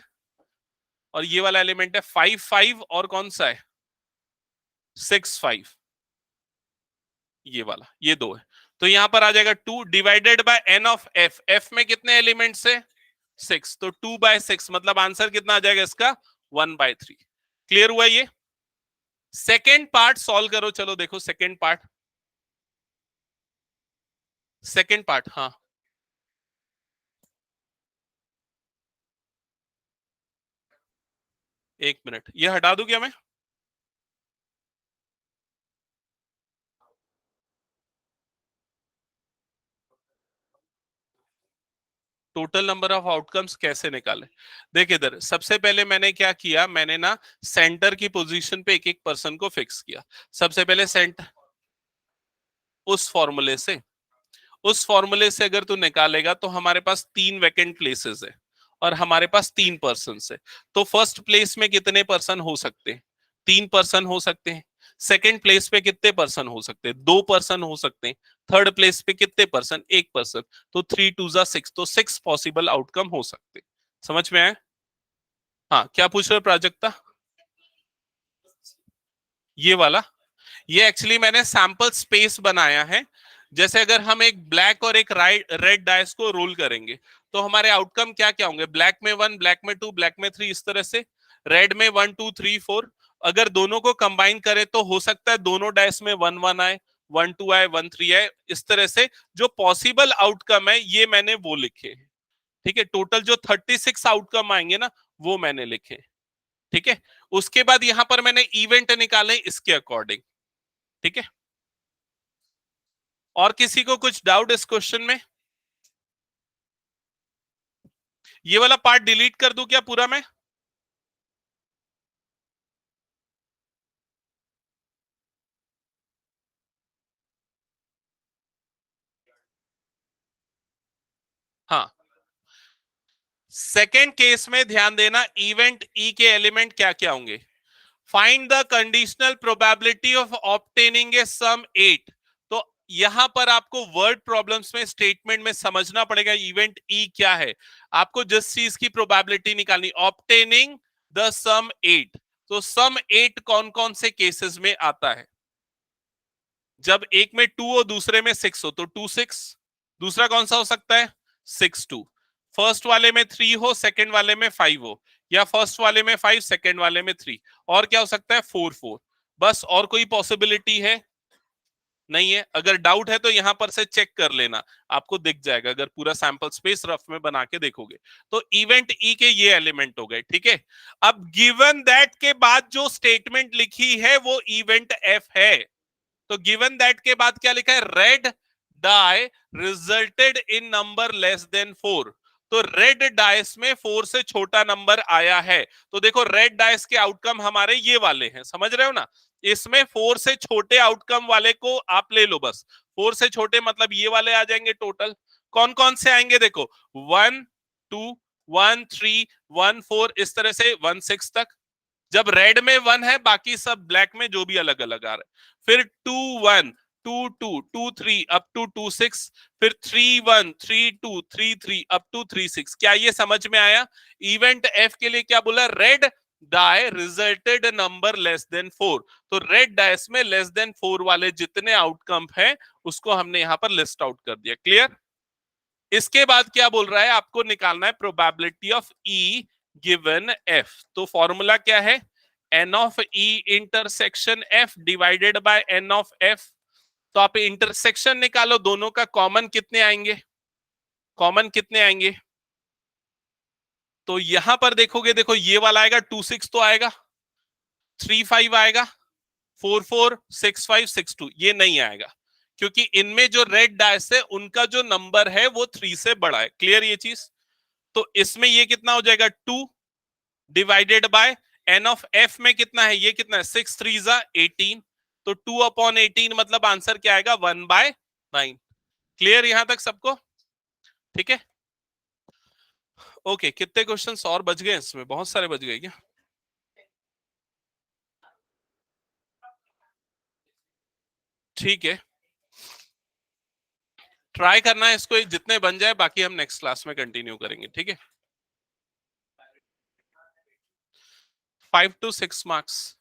और ये वाला एलिमेंट है 5 5 और कौन सा है 6 5, ये वाला, ये 2 है। तो यहां पर आ जाएगा 2 divided by N of F, F में कितने एलिमेंट्स है 6, तो 2/6 मतलब आंसर कितना आ जाएगा इसका 1/3। क्लियर हुआ ये। सेकेंड पार्ट सॉल्व करो, चलो देखो सेकेंड पार्ट, सेकेंड पार्ट, हाँ एक मिनट, ये हटा दूं क्या मैं, टोटल नंबर ऑफ आउटकम्स कैसे निकाले। देखिए इधर सबसे पहले मैंने क्या किया, मैंने ना सेंटर की पोजीशन पे एक एक पर्सन को फिक्स किया। सबसे पहले सेंटर, उस फॉर्मूले से, उस फॉर्मूले से अगर तू निकालेगा तो हमारे पास 3 वैकेंट प्लेसेस है और हमारे पास 3 पर्सन है। तो फर्स्ट प्लेस में कितने पर्सन हो सकते हैं, 3 पर्सन हो सकते हैं। सेकंड प्लेस पे कितने पर्सन हो सकते हैं, 2 पर्सन हो सकते हैं। थर्ड प्लेस पे कितने पर्सन, 1 पर्सन। तो 3 2 जा 6, तो 6 पॉसिबल आउटकम हो सकते हैं। समझ में आया। हाँ क्या पूछ रहे हो प्राजक्ता, ये वाला, ये एक्चुअली मैंने सैंपल स्पेस बनाया है। जैसे अगर हम एक ब्लैक और एक रेड डाइस को रोल करेंगे तो हमारे आउटकम क्या क्या होंगे, ब्लैक में 1 ब्लैक में 2 ब्लैक में 3 इस तरह से, रेड में 1 2 3 4। अगर दोनों को कंबाइन करें तो हो सकता है दोनों डाइस में 1 1 आए, 1 2 आए, 1 3 आए, इस तरह से जो पॉसिबल आउटकम है ये मैंने वो लिखे। ठीक है, टोटल जो 36 आउटकम आएंगे ना वो मैंने लिखे। ठीक है, उसके बाद यहां पर मैंने इवेंट निकाले इसके अकॉर्डिंग। ठीक है, और किसी को कुछ डाउट इस क्वेश्चन में, ये वाला पार्ट डिलीट कर दूं क्या पूरा मैं, हाँ। सेकेंड केस में ध्यान देना, इवेंट ई के एलिमेंट क्या क्या होंगे, find the conditional probability of obtaining a sum 8। तो यहां पर आपको वर्ड प्रॉब्लम्स में स्टेटमेंट में समझना पड़ेगा इवेंट ई क्या है। आपको जिस चीज की प्रोबेबिलिटी निकालनी, ऑब्टेनिंग द सम 8, तो सम 8 कौन कौन से केसेस में आता है, जब एक में 2 हो दूसरे में 6 हो तो 2 6। दूसरा कौन सा हो सकता है 6 2। फर्स्ट वाले में 3 हो सेकंड वाले में 5 हो, या फर्स्ट वाले में 5 सेकंड वाले में 3। और क्या हो सकता है 4 4। बस, और कोई पॉसिबिलिटी है नहीं है। अगर डाउट है तो यहां पर से चेक कर लेना, आपको दिख जाएगा अगर पूरा सैंपल स्पेस रफ में बना के देखोगे। तो इवेंट ई के ये एलिमेंट हो गए। ठीक है, अब गिवन दैट के बाद जो स्टेटमेंट लिखी है वो इवेंट एफ है। तो गिवन दैट के बाद क्या लिखा है, red die resulted in number less than 4। तो रेड डाइस में 4 से छोटा नंबर आया है। तो देखो रेड डाइस के आउटकम हमारे ये वाले हैं, समझ रहे हो ना। इसमें 4 से छोटे आउटकम वाले को आप ले लो बस। 4 से छोटे मतलब ये वाले आ जाएंगे। टोटल कौन कौन से आएंगे देखो, 1 2 1 3 1 4 इस तरह से 1 6 तक। जब रेड में 1 है बाकी सब ब्लैक में जो भी अलग अलग आ रहा है। फिर 2 1 2 2 2 3 अप टू 2 6, फिर 3 1 3 2 3 3 अप टू 3 6। क्या ये समझ में आया। इवेंट एफ के लिए क्या बोला, red die resulted number less than 4। तो रेड डाइस में लेस देन 4 वाले जितने आउटकम हैं उसको हमने यहां पर लिस्ट आउट कर दिया। क्लियर? इसके बाद क्या बोल रहा है, आपको निकालना है probability of E given F. तो फॉर्मूला क्या है, N of E intersection F divided by N of F. तो आप इंटरसेक्शन निकालो, दोनों का कॉमन कितने आएंगे, कॉमन कितने आएंगे। तो यहां पर देखोगे, देखो ये वाला आएगा 26 तो आएगा, 35 आएगा, 446562 ये नहीं आएगा, क्योंकि इनमें जो रेड डाइस है उनका जो नंबर है वो 3 से बड़ा है। क्लियर ये चीज? तो इसमें ये कितना हो जाएगा, 2 divided by N of F में कितना है, ये कितना है, 6 3 18। तो 2/18 मतलब आंसर क्या आएगा, 1/9। क्लियर यहां तक सबको? ठीक है, ओके। कितने क्वेश्चंस और बच गए इसमें, बहुत सारे बच गए क्या? ठीक है, ट्राई करना है इसको, जितने बन जाए, बाकी हम नेक्स्ट क्लास में कंटिन्यू करेंगे। ठीक है, 5 to 6 मार्क्स।